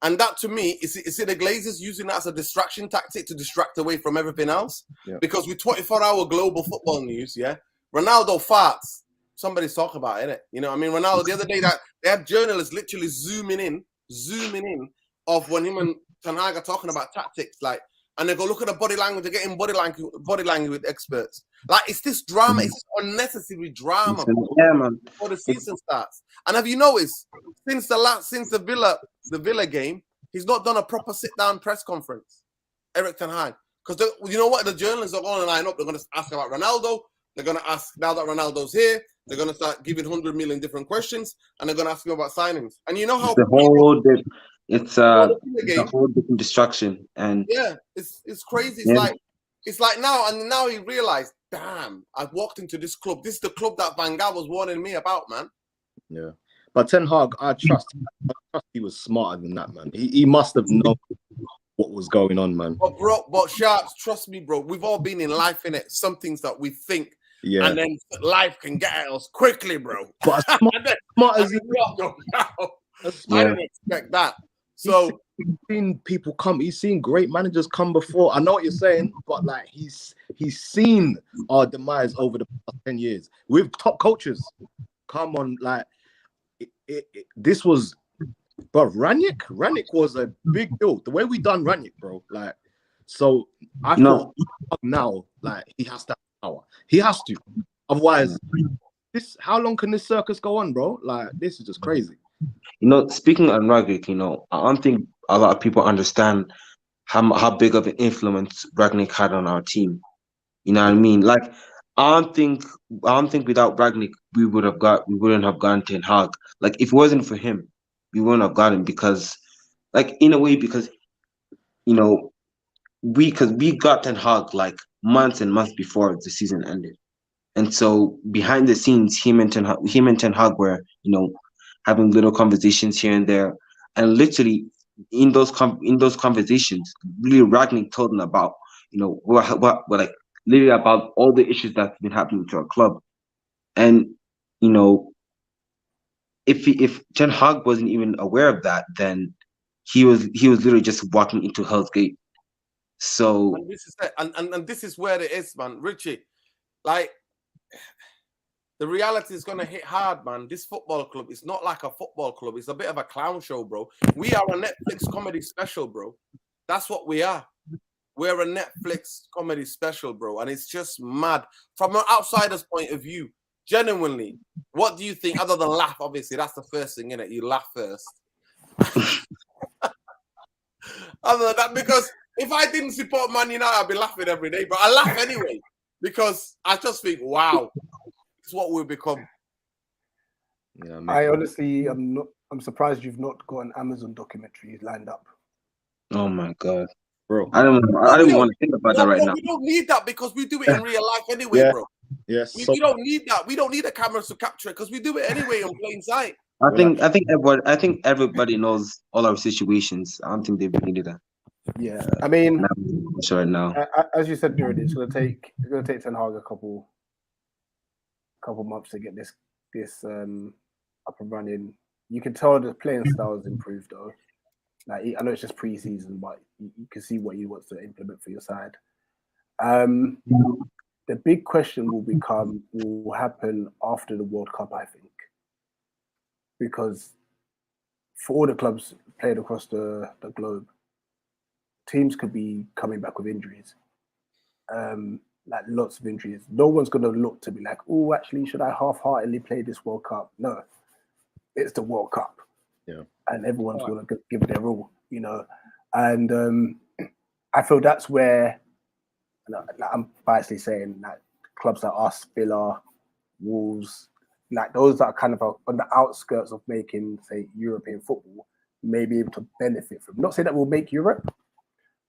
And that to me, is it the Glazers using that as a distraction tactic to distract away from everything else? Yeah. Because with 24-hour global football news, Ronaldo farts. Somebody's talking about it, innit? I mean, Ronaldo, the other day that they had journalists literally zooming in of when him and Ten Hag are talking about tactics, and they go, look at the body language, they're getting body language with experts. It's this drama, it's unnecessary drama before the season starts. And have you noticed, since the Villa game, he's not done a proper sit-down press conference, Erik ten Hag. Because you know what? The journalists are going to line up, they're going to ask about Ronaldo, they're going to ask, now that Ronaldo's here, they're going to start giving 100 million different questions, and they're going to ask him about signings. And you know how... It's a whole different distraction, and it's crazy. It's like now he realized, damn, I've walked into this club. This is the club that Van Gaal was warning me about, man. Yeah, but Ten Hag, I trust he was smarter than that, man. He must have known what was going on, man. But Sharps, trust me, bro. We've all been in life, innit? Some things that we think, and then life can get at us quickly, bro. But smart as I didn't expect that. So he's seen people come. He's seen great managers come before. I know what you're saying, but he's seen our demise over the past 10 years with top coaches. Come on, this was, bro. Ranić was a big deal. The way we done Ranić, bro. So I thought now, he has to have power. He has to. Otherwise, how long can this circus go on, bro? This is just crazy. Speaking on Rangnick, I don't think a lot of people understand how big of an influence Rangnick had on our team. You know what I mean? I don't think without Rangnick we wouldn't have gotten Ten Hag. If it wasn't for him, we wouldn't have gotten, because in a way, because we got Ten Hag months and months before the season ended. And so behind the scenes, him and Ten Hag were, having little conversations here and there, and literally in those conversations, really Rangnick told them about, what literally about all the issues that's been happening to our club, and if Ten Hag wasn't even aware of that, then he was literally just walking into Hell's Gate. So and this is it. And this is where it is, man, Richie. The reality is going to hit hard, man. This football club is not like a football club. It's a bit of a clown show, bro. We are a Netflix comedy special, bro. That's what we are. We're a Netflix comedy special, bro. And it's just mad. From an outsider's point of view, genuinely, what do you think, other than laugh? Obviously, that's the first thing, innit? You laugh first. Other than that, because if I didn't support Man United, I'd be laughing every day. But I laugh anyway because I just think, wow, it's what we've become. Yeah, I honestly, I'm surprised you've not got an Amazon documentary lined up. Oh my god, bro! I don't even want to think about that right now. We don't need that because we do it in real life anyway, bro. Yes, we don't need that. We don't need the cameras to capture it because we do it anyway in plain sight. I think everybody knows all our situations. I don't think they really need that. Yeah, I mean, right now, as you said, Jared, it's gonna take Ten Hag a couple months to get this up and running. You can tell the playing style has improved though. Like, I know it's just pre-season, but you can see what he wants to implement for your side. The big question will happen after the World Cup, I think, because for all the clubs played across the globe, teams could be coming back with injuries, like lots of injuries. No one's going to look to be like, oh, actually, should I half-heartedly play this World Cup? No, it's the World Cup. Yeah, and everyone's going to give their all, you know. And I feel that's where, like, I'm biasly saying, like, clubs like us, Villa, Wolves, like those that are kind of on the outskirts of making, say, European football, may be able to benefit from. Not saying that we'll make Europe,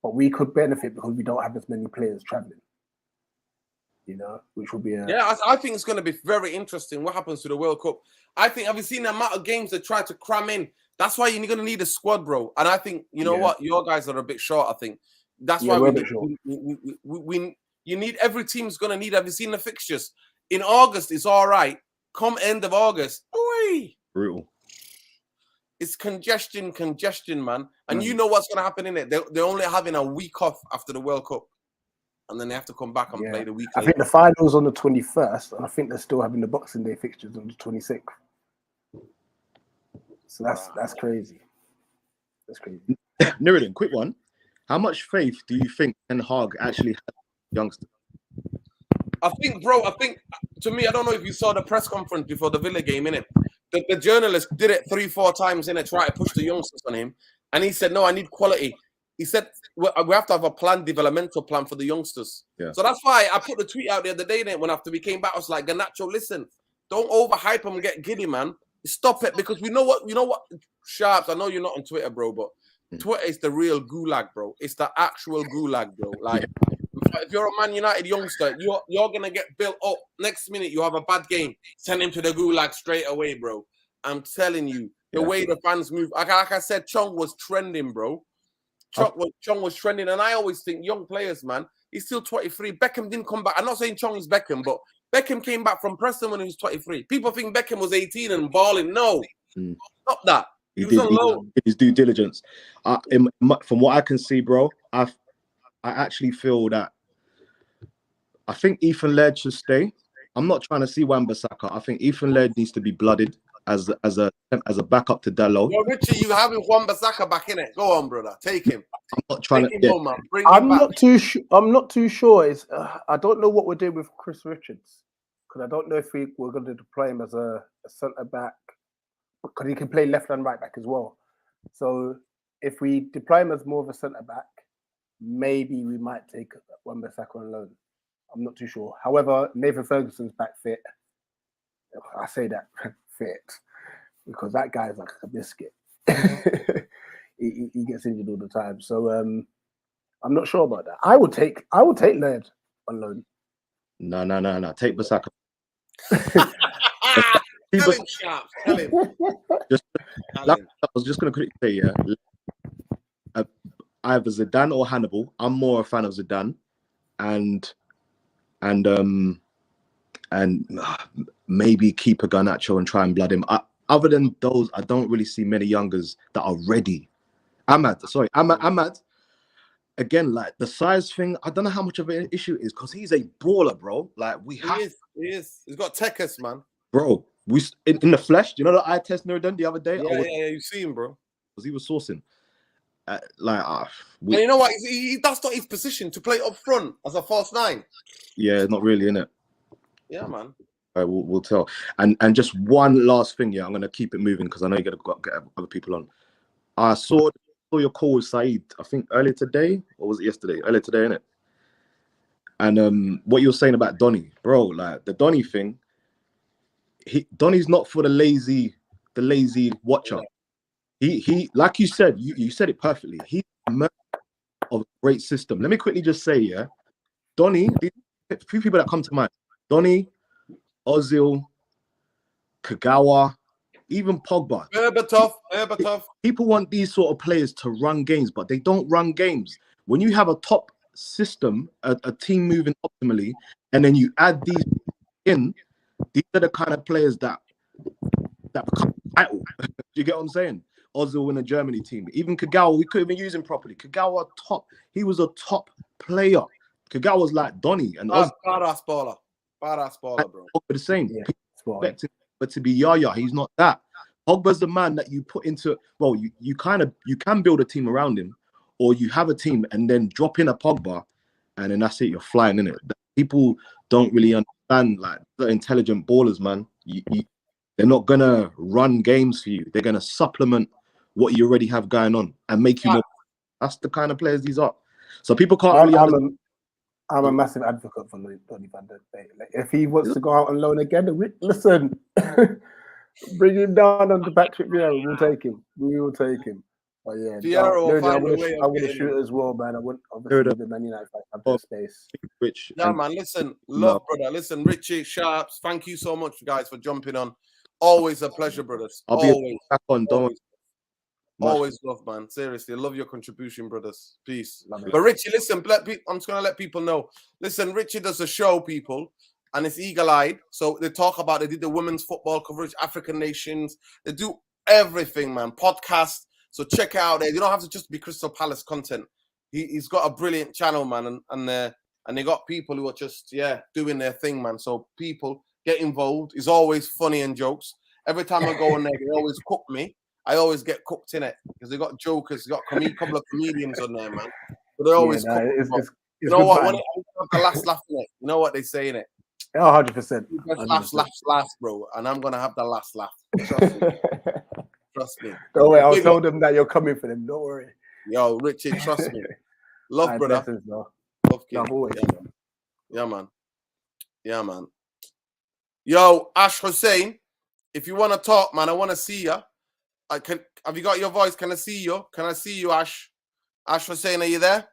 but we could benefit because we don't have as many players traveling. You know, which will be I think it's going to be very interesting what happens to the World Cup. I think, have you seen the amount of games they try to cram in? That's why you're going to need a squad, bro. And I think, you know what, your guys are a bit short. I think that's why you need, every team's going to need. Have you seen the fixtures? In August, it's all right. Come end of August, brutal. It's congestion, man. And you know what's going to happen in it. They're only having a week off after the World Cup. And then they have to come back and play the week later. I think the final's on the 21st, and I think they're still having the Boxing Day fixtures on the 26th. So that's crazy. That's crazy. Nuruddin, quick one. How much faith do you think Ten Hag actually has in youngsters? I think, to me, I don't know if you saw the press conference before the Villa game, innit? The journalist did it 3-4 times, innit, try to push the youngsters on him. And he said, no, I need quality. He said, we have to have a developmental plan for the youngsters. Yeah. So that's why I put the tweet out the other day, when after we came back, I was like, Garnacho, listen, don't overhype him and get giddy, man. Stop it, because you know what, Sharps, I know you're not on Twitter, bro, but Twitter is the real gulag, bro. It's the actual gulag, bro. Like, if you're a Man United youngster, you're going to get built up. Next minute, you have a bad game. Send him to the gulag straight away, bro. I'm telling you, the way the fans move. Like I said, Chong was trending, bro. Chong was trending, and I always think young players, man, he's still 23. Beckham didn't come back. I'm not saying Chong is Beckham, but Beckham came back from Preston when he was 23. People think Beckham was 18 and balling. No, stop that. He was on loan. His due diligence. From what I can see, bro, I actually feel that I think Ethan Laird should stay. I'm not trying to see Wan-Bissaka. I think Ethan Laird needs to be blooded as a backup to Dalot. Yo, Richie, you having Wan-Bissaka back in it? Go on, brother. Take him. I'm not trying I'm not too sure. It's I don't know what we're doing with Chris Richards, because I don't know if we're going to deploy him as a centre back, because he can play left and right back as well. So if we deploy him as more of a centre back, maybe we might take Wan-Bissaka on loan. I'm not too sure. However, Nathan Ferguson's back fit. I say that fit because that guy's like a biscuit. he gets injured all the time. So I'm not sure about that. I would take Laird on loan. No. Take Bissaka. Tell him, Sharp. Tell him. I was just going to quickly say, either Zidane or Hannibal. I'm more a fan of Zidane, and maybe keep a Garnacho and try and blood him. Other than those, I don't really see many youngers that are ready. Ahmad. Again, like the size thing, I don't know how much of an issue it is, because he's a baller, bro. Like he is. He's got Tekkas, man. Bro, we in the flesh. Do you know the eye test Nuruddin the other day? Yeah, you see him, bro. Because he was sourcing. And you know what? That's not his position, to play up front as a false nine. Yeah, not really, innit? Yeah, man. We'll tell. And just one last thing, I'm gonna keep it moving because I know you're gonna get other people on. I saw your call with Saeed, I think earlier today, or was it yesterday? Earlier today, innit? And what you're saying about Donny, bro, like the Donny thing, Donny's not for the lazy watcher. He like you said, you said it perfectly. He's a member of a great system. Let me quickly just say, yeah, Donny, a few people that come to mind: Donny, Ozil, Kagawa, even Pogba. Berbatov. People want these sort of players to run games, but they don't run games. When you have a top system, a team moving optimally, and then you add these in, these are the kind of players that become vital. Do you get what I'm saying? Ozil in a Germany team. Even Kagawa, we couldn't even use him properly. Kagawa, he was a top player. Kagawa was like Donny and Ozil. Badass baller, bro. The same. Yeah, People expect him, but to be Yaya, he's not that. Pogba's the man that you put into, well, you can build a team around him, or you have a team and then drop in a Pogba, and then that's it, you're flying, innit? People don't really understand, like, the intelligent ballers, man. They're not gonna run games for you. They're gonna supplement what you already have going on and make you more. That's the kind of players these are. So people can't really understand. I'm a massive advocate for Donny van der Beek. Like, if he wants to go out on loan again, listen, bring him down under Patrick Vieira. We'll take him. We will take him. But yeah, I want to shoot as well, man. I want obviously the Man United fans have their space. Rich, man. Listen, brother. Listen, Richie Sharps. Thank you so much, guys, for jumping on. Always a pleasure, brothers. Always. Always love, man. Seriously, I love your contribution, brothers. Peace. But Richie, listen, I'm just gonna let people know. Listen, Richie does a show, people, and it's eagle-eyed. So they did the women's football coverage, African nations. They do everything, man. Podcast. So check it out there. You don't have to just be Crystal Palace content. He's got a brilliant channel, man, and they got people who are just doing their thing, man. So people get involved. He's always funny and jokes. Every time I go on there, they always cook me. I always get cooked in it because they got jokers, they got a couple of comedians on there, man. But they always cook. You know what? When I have the last laugh in it, you know what they say in it? Oh, 100%. Last, bro. And I'm gonna have the last laugh. Trust me. Trust me. Don't worry, I'll tell them that you're coming for them. Don't worry. Yo, Richard, trust me. Love, brother. Love, always. Yeah, man. Yeah, man. Yo, Ash Hussein, if you want to talk, man, I want to see you. Have you got your voice? Can I see you? Can I see you, Ash? Ash Hussein, are you there?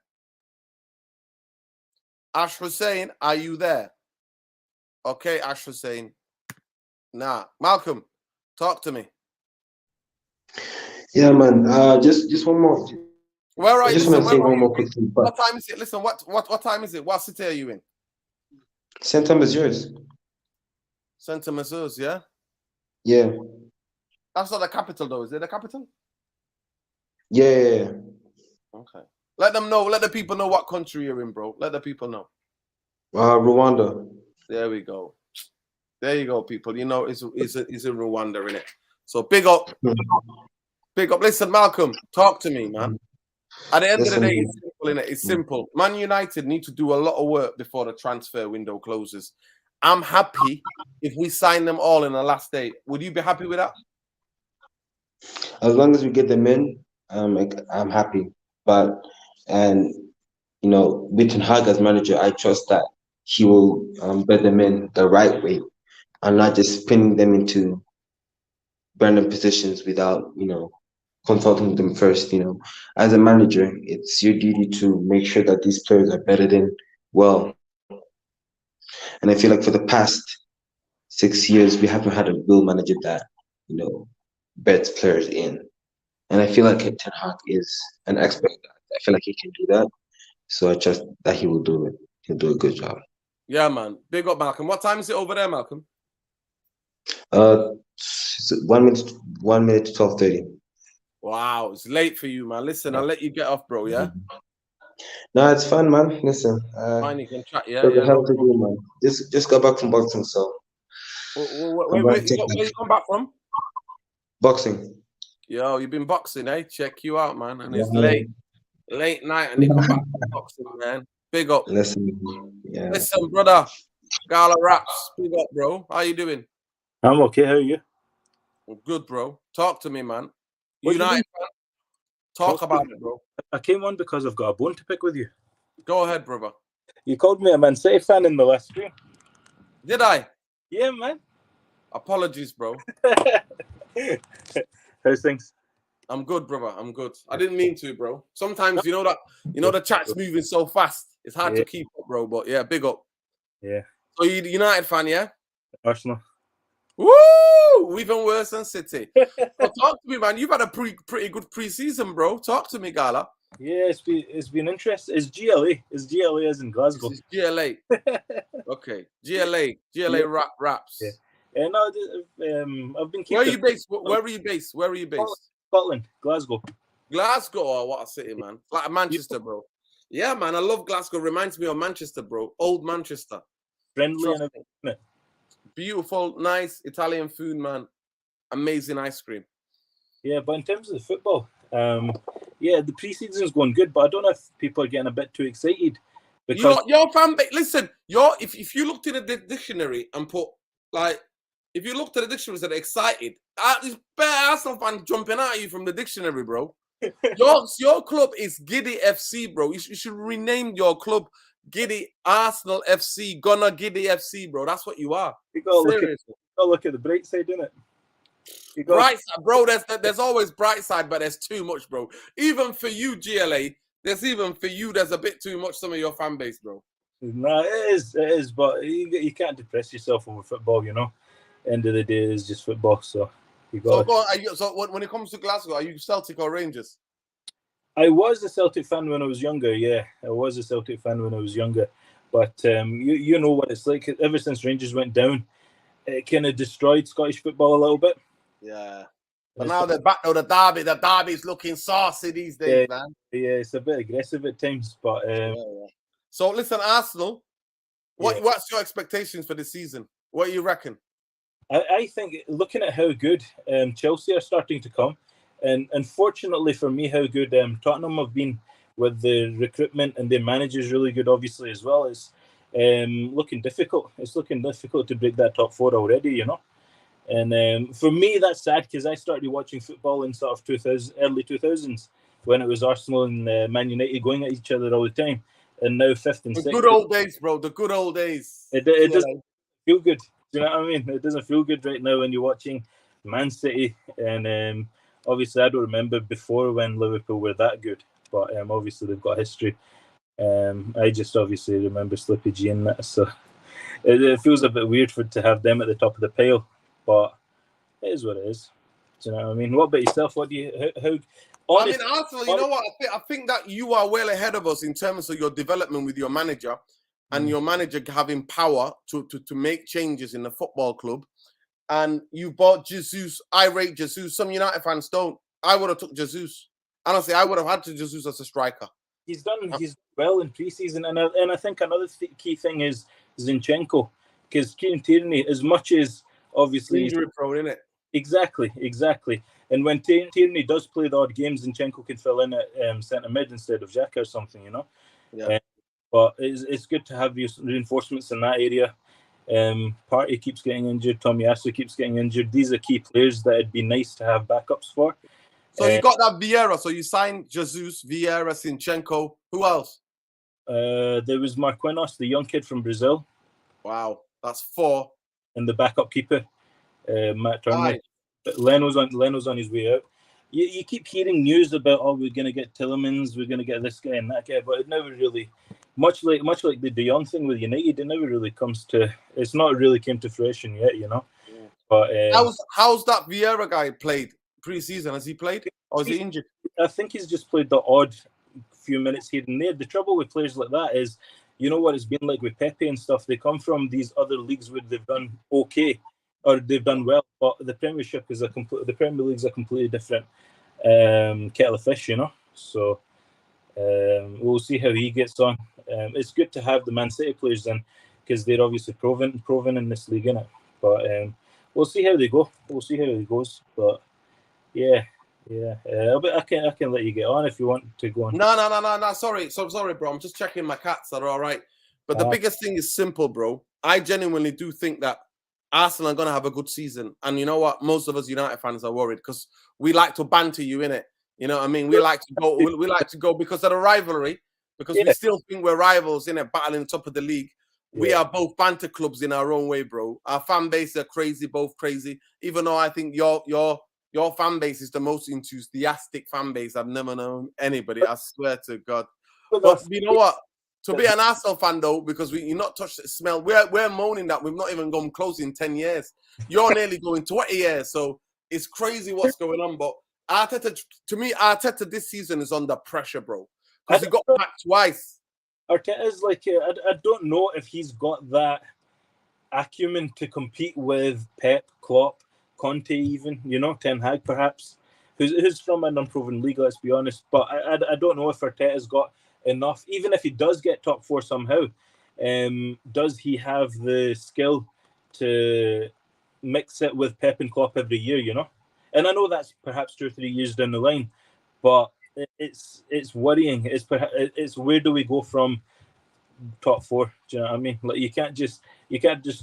Ash Hussein, are you there? Okay, Ash Hussein. Nah. Malcolm, talk to me. Yeah, man. Just one more. Where are you? I just want to say one more quick thing. What time is it? Listen, what time is it? What city are you in? Same time as yours. St. Thomas, yeah? Yeah. That's not the capital, though. Is it the capital? Yeah. Okay. Let them know. Let the people know what country you're in, bro. Let the people know. Rwanda. There we go. There you go, people. You know, it's in Rwanda, innit? So big up. Big up. Listen, Malcolm, talk to me, man. At the end of the day, it's simple, innit? It's simple. Man United need to do a lot of work before the transfer window closes. I'm happy if we sign them all in the last day. Would you be happy with that? As long as we get them in, I'm happy. But with Ten Hag as manager, I trust that he will get them in the right way and not just pinning them into random positions without consulting them first. As a manager, it's your duty to make sure that these players are better than well. And I feel like for the past 6 years, we haven't had a real manager that bets players in. And I feel like Ten Hag is an expert. I feel like he can do that. So I trust that he will do it. He'll do a good job. Yeah, man. Big up, Malcolm. What time is it over there, Malcolm? 1 minute to 12:30. Wow, it's late for you, man. Listen, I'll let you get off, bro. Yeah. No, it's fun, man. Listen, fine, you can chat. Yeah. Help to do, man. Just got back from boxing, so. Where you come back from? Boxing. Yo, you've been boxing, eh? Check you out, man. And it's late night, and you come back from boxing, man. Big up. Listen, brother. Gala Raps. Big up, bro. How you doing? I'm okay. How are you? Good, bro. Talk to me, man. United fan? Talk about it, bro. I came on because I've got a bone to pick with you. Go ahead, brother. You called me a Man City fan in the last stream. Did I? Yeah, man. Apologies, bro. How's things? I'm good, brother. I'm good. I didn't mean to, bro. Sometimes the chat's moving so fast. It's hard to keep up, bro. But yeah, big up. Yeah. So you United fan, yeah? Arsenal. Woo! Even worse than City. So talk to me, man. You've had a pretty good pre-season, bro. Talk to me, Gala. Yeah, it's been interesting. It's GLA. It's GLA as in Glasgow. It's GLA. Okay. GLA raps. Yeah. And no, I've been keeping... Where are you based? Where are you based? Scotland, Glasgow. Glasgow, oh, what a city, man. Like Manchester, bro. Yeah, man. I love Glasgow. Reminds me of Manchester, bro. Old Manchester. Friendly and everything. Beautiful, nice Italian food, man. Amazing ice cream. Yeah, but in terms of the football, the pre-season's going good, but I don't know if people are getting a bit too excited. Because your fan base, listen, if you looked in the dictionary and put, like, if you looked at the dictionary and said excited, there's bare Arsenal fans jumping at you from the dictionary, bro. your club is Giddy FC, bro. You should rename your club Giddy Arsenal FC, Gonna Giddy FC, bro. That's what you are. You gotta look at the bright side, innit? Bright side, bro. There's always bright side, but there's too much, bro. Even for you, GLA, there's a bit too much. Some of your fan base, bro. No, it is, but you can't depress yourself over football, you know. End of the day, it's just football, so you got. So when it comes to Glasgow, are you Celtic or Rangers? I was a Celtic fan when I was younger. Yeah, I was a Celtic fan when I was younger, but you know what it's like. Ever since Rangers went down, it kind of destroyed Scottish football a little bit. Yeah, but now they're back. No, the derby. The derby's looking saucy these days, man. Yeah, it's a bit aggressive at times, but. So listen, Arsenal. What's your expectations for the season? What do you reckon? I think looking at how good Chelsea are starting to come, and unfortunately for me, how good Tottenham have been with the recruitment and their manager's really good, obviously, as well. It's looking difficult. It's looking difficult to break that top four already, you know. And for me, that's sad because I started watching football in sort of early 2000s when it was Arsenal and Man United going at each other all the time. And now fifth and sixth. The good old days, bro. The good old days. It doesn't feel good. Do you know what I mean? It doesn't feel good right now when you're watching Man City. And obviously, I don't remember before when Liverpool were that good. But obviously, they've got history. I just obviously remember Slippy G and that. So it feels a bit weird to have them at the top of the pile. But it is what it is. Do you know what I mean? What about yourself? What do you... Honest, Arsenal, you know what? I think that you are well ahead of us in terms of your development with your manager and your manager having power to make changes in the football club. And you bought Jesus. I rate Jesus. Some United fans don't. I would have took Jesus. Honestly, I would have had to Jesus as a striker. He's well in pre-season. And I think another key thing is Zinchenko. Because Kieran Tierney, as much as obviously... Injury prone, isn't it? Exactly. And when Tierney does play the odd games, Zinchenko can fill in at centre mid instead of Xhaka or something, you know. Yeah. But it's good to have reinforcements in that area. Partey keeps getting injured. Tomiyasu keeps getting injured. These are key players that it'd be nice to have backups for. So you got that Vieira. So you signed Jesus, Vieira, Zinchenko. Who else? There was Marquinhos, the young kid from Brazil. Wow, that's 4. And the backup keeper, Matt Turner. But Leno's on his way out. You keep hearing news about, we're going to get Tielemans, we're going to get this guy and that guy, but it never really, much like the De Jong thing with United, it never really it's not really came to fruition yet, you know. Yeah. But how's that Vieira guy played pre-season? Has he played or is he injured? I think he's just played the odd few minutes here and there. The trouble with players like that is, you know what it's been like with Pepe and stuff. They come from these other leagues where they've done okay. Or they've done well, but the Premiership is the Premier League's a completely different kettle of fish, you know. So we'll see how he gets on. It's good to have the Man City players in because they're obviously proven in this league, innit? But we'll see how they go. We'll see how it goes. But yeah. I can let you get on if you want to go on. No. Sorry, bro. I'm just checking my cats are all right. But the biggest thing is simple, bro. I genuinely do think that Arsenal are going to have a good season. And you know what? Most of us United fans are worried because we like to banter you, innit? You know what I mean? We like to go. We like to go because of the rivalry, because we still think we're rivals in a battling top of the league. We are both banter clubs in our own way, bro. Our fan base are crazy, both crazy. Even though I think your fan base is the most enthusiastic fan base I've never known anybody. I swear to God. But you know what? To be an Arsenal fan though, because you're not touched the smell. We're moaning that we've not even gone close in 10 years. You're nearly going 20 years, so it's crazy what's going on. But Arteta, to me, Arteta this season is under pressure, bro, because he got packed twice. Arteta's like, I don't know if he's got that acumen to compete with Pep, Klopp, Conte, even, you know, Ten Hag perhaps, who's from an unproven league, let's be honest. But I don't know if Arteta's got enough, even if he does get top four somehow. Does he have the skill to mix it with Pep and Klopp every year, you know? And I know that's perhaps 2 or 3 years down the line, but it's worrying. It's where do we go from top four? Do you know what I mean? Like you can't just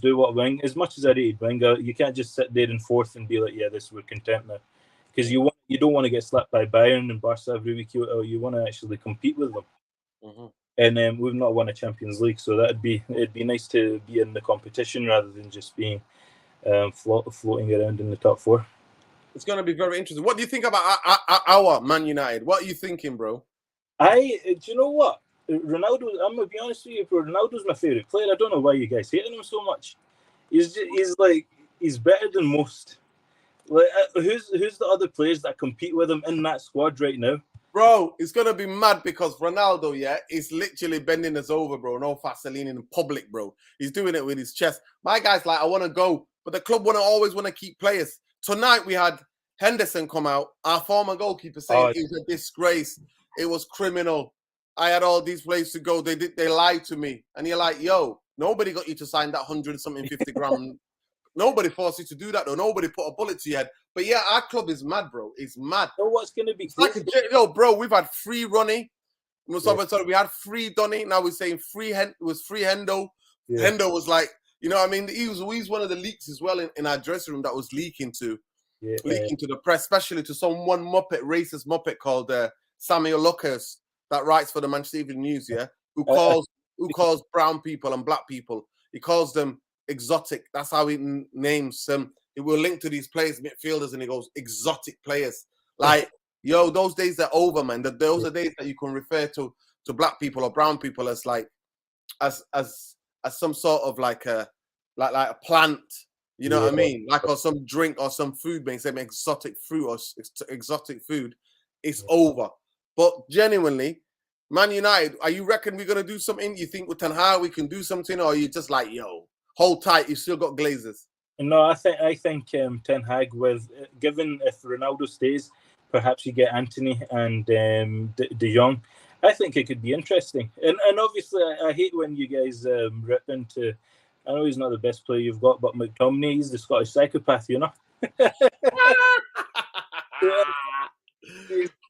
do what Wenger. As much as I rated Wenger, you can't just sit there in fourth and be like, yeah, we're content now, because you don't want to get slapped by Bayern and Barca every week. You want to actually compete with them. Mm-hmm. And we've not won a Champions League, so it'd be nice to be in the competition rather than just being floating around in the top four. It's going to be very interesting. What do you think about our Man United? What are you thinking, bro? Do you know what? Ronaldo, I'm going to be honest with you, bro. Ronaldo's my favourite player. I don't know why you guys hating him so much. He's better than most. Like, who's the other players that compete with him in that squad right now? Bro, it's going to be mad because Ronaldo, is literally bending us over, bro. No Vaseline in public, bro. He's doing it with his chest. My guy's like, I want to go, but the club always want to keep players. Tonight we had Henderson come out, our former goalkeeper, saying it was a disgrace. It was criminal. I had all these players to go. They lied to me. And you're like, yo, nobody got you to sign that 100-something 50 grand. Nobody forced you to do that, though. Nobody put a bullet to your head. But yeah, our club is mad, bro. It's mad. So what's going to be bro, we've had free Ronnie. We had free Donny. Now we're saying free Hendo. Yeah. Hendo was like, you know what I mean? He's one of the leaks as well in our dressing room that was leaking to the press, especially to one racist Muppet called Samuel Lucas that writes for the Manchester Evening News, who calls brown people and black people. He calls them exotic. That's how he names them. It will link to these players, midfielders, and he goes, exotic players. Like, yo, those days are over, man. Those are days that you can refer to black people or brown people as like as some sort of like a plant. You know what I mean? Like, or some drink or some food, being say exotic fruit or exotic food. It's over. But genuinely, Man United, are you reckon we're gonna do something? You think with Ten Hag we can do something, or are you just like, yo, hold tight, you still got Glazers? No, I think Ten Hag, with given if Ronaldo stays, perhaps you get Anthony and De Jong. I think it could be interesting. And obviously, I hate when you guys rip into. I know he's not the best player you've got, but McTominay, he's the Scottish psychopath, you know.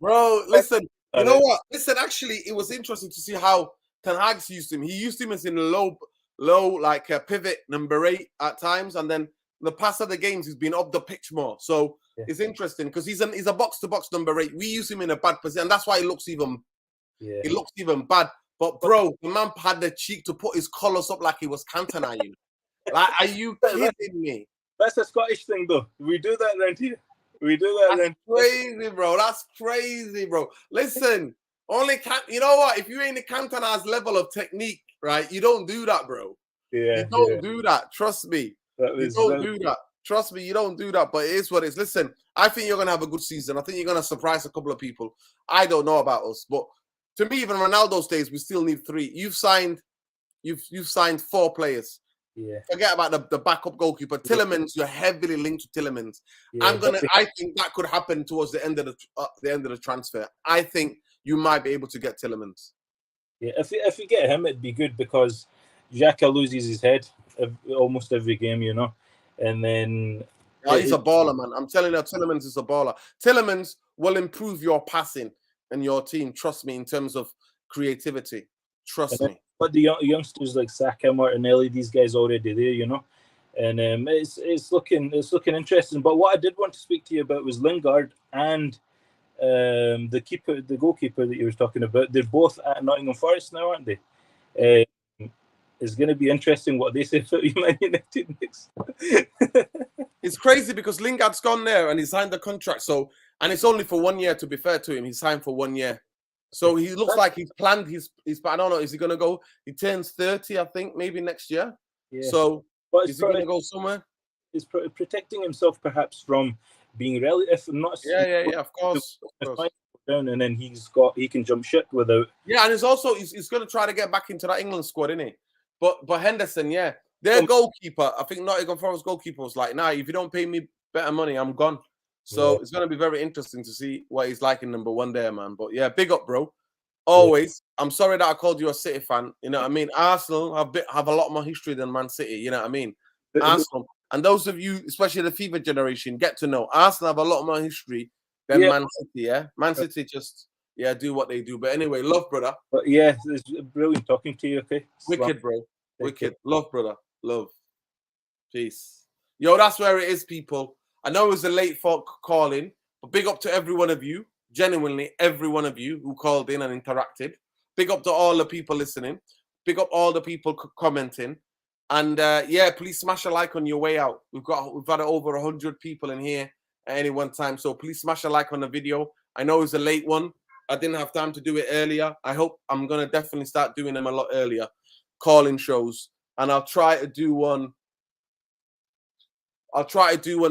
Bro, listen. You know what? Listen, actually, it was interesting to see how Ten Hag's used him. He used him as in low, like a pivot number 8 at times, and then the past of the games he's been up the pitch more. So it's interesting because he's a box to box number 8. We use him in a bad position, and that's why it looks even bad. But bro, the man had the cheek to put his collars up like he was Cantona. Like, are you kidding me? That's a Scottish thing, though. We do that around here. That's crazy, bro. That's crazy, bro. Listen, you know what? If you ain't the Cantona's level of technique, right, you don't do that, bro. Yeah, you don't do that. Trust me. You don't do that. Trust me, you don't do that. But it is what it is. Listen, I think you're gonna have a good season. I think you're gonna surprise a couple of people. I don't know about us, but to me, even Ronaldo's days, we still need 3. You've signed 4 players. Yeah. Forget about the backup goalkeeper. Tillemans, you're heavily linked to Tillemans. Yeah, I think that could happen towards the end of the transfer. I think you might be able to get Tillemans. Yeah, if you get him, it'd be good because Xhaka loses his head almost every game, you know. And then he's a baller, man. I'm telling you, Tillemans is a baller. Tillemans will improve your passing and your team. Trust me, in terms of creativity. Trust me. But the youngsters like Saka, Martinelli, these guys already there, you know, and it's looking interesting. But what I did want to speak to you about was Lingard and the keeper, the goalkeeper that you were talking about, they're both at Nottingham Forest now, aren't they? It's going to be interesting what they say for Man United next. It's crazy because Lingard's gone there and he signed the contract. So, and it's only for 1 year. To be fair to him, he signed for 1 year. So he looks like he's planned his. I don't know. Is he going to go? He turns 30, I think, maybe next year. Yeah. So is he going to go somewhere? He's protecting himself perhaps from being relative. Not. Yeah. Of course. Down and then he can jump ship without. Yeah, and it's also he's going to try to get back into that England squad, isn't he? But Henderson, yeah, their goalkeeper, I think Nottingham Forest goalkeeper was like, nah, if you don't pay me better money, I'm gone. So it's going to be very interesting to see what he's like in number 1 there, man. But yeah, big up, bro. Always. Yeah. I'm sorry that I called you a City fan. You know what I mean? Arsenal have a lot more history than Man City. You know what I mean? Arsenal. And those of you, especially the FIFA generation, get to know Arsenal have a lot more history than Man City, yeah? Man City just, do what they do. But anyway, love, brother. But yeah, it's brilliant talking to you, okay? Wicked, bro. Wicked. Love, brother. Love. Peace. Yo, that's where it is, people. I know it was a late folk calling, but big up to every one of you. Genuinely, every one of you who called in and interacted. Big up to all the people listening. Big up all the people commenting. And please smash a like on your way out. We've had over 100 people in here at any one time. So please smash a like on the video. I know it's a late one. I didn't have time to do it earlier. I hope I'm going to definitely start doing them a lot earlier. Calling shows. And I'll try to do one.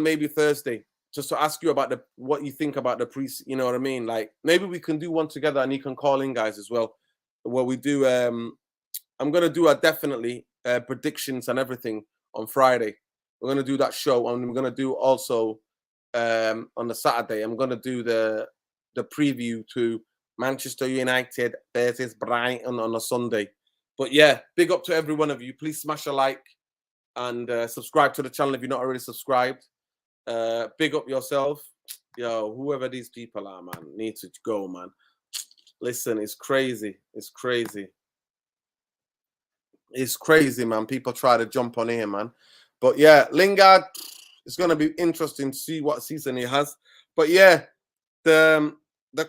Maybe Thursday. Just to ask you about what you think about the pre, you know what I mean? Like maybe we can do one together and you can call in, guys, as well. Where we do I'm gonna do definitely predictions and everything on Friday. We're gonna do that show, and we're gonna do also on the Saturday. I'm gonna do the preview to Manchester United versus Brighton on a Sunday. But yeah, big up to every one of you. Please smash a like and subscribe to the channel if you're not already subscribed. Big up yourself. Yo, whoever these people are, man, need to go, man. Listen, it's crazy. It's crazy. It's crazy, man. People try to jump on here, man. But yeah, Lingard, it's going to be interesting to see what season he has. But yeah, the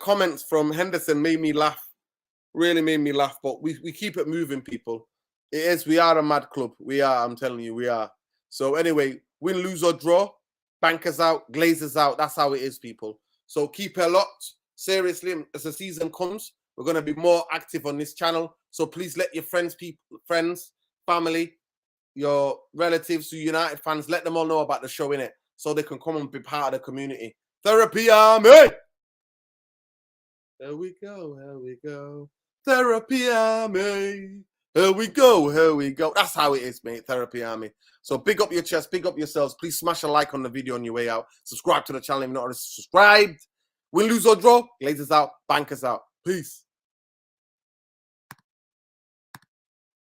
comments from Henderson made me laugh. Really made me laugh. But we keep it moving, people. It is. We are a mad club. We are. I'm telling you, we are. So anyway, win, lose or draw, bankers out, glazers out. That's how it is, people. So keep it locked. Seriously, as the season comes, we're going to be more active on this channel. So please let your friends, family, your relatives who United fans, let them all know about the show, innit? So they can come and be part of the community. Therapy Army! Here we go, here we go. Therapy Army! Here we go, here we go. That's how it is, mate. Therapy Army. So big up your chest, big up yourselves. Please smash a like on the video on your way out. Subscribe to the channel if you're not already subscribed. Win, lose or draw, glazers out, bankers out. Peace.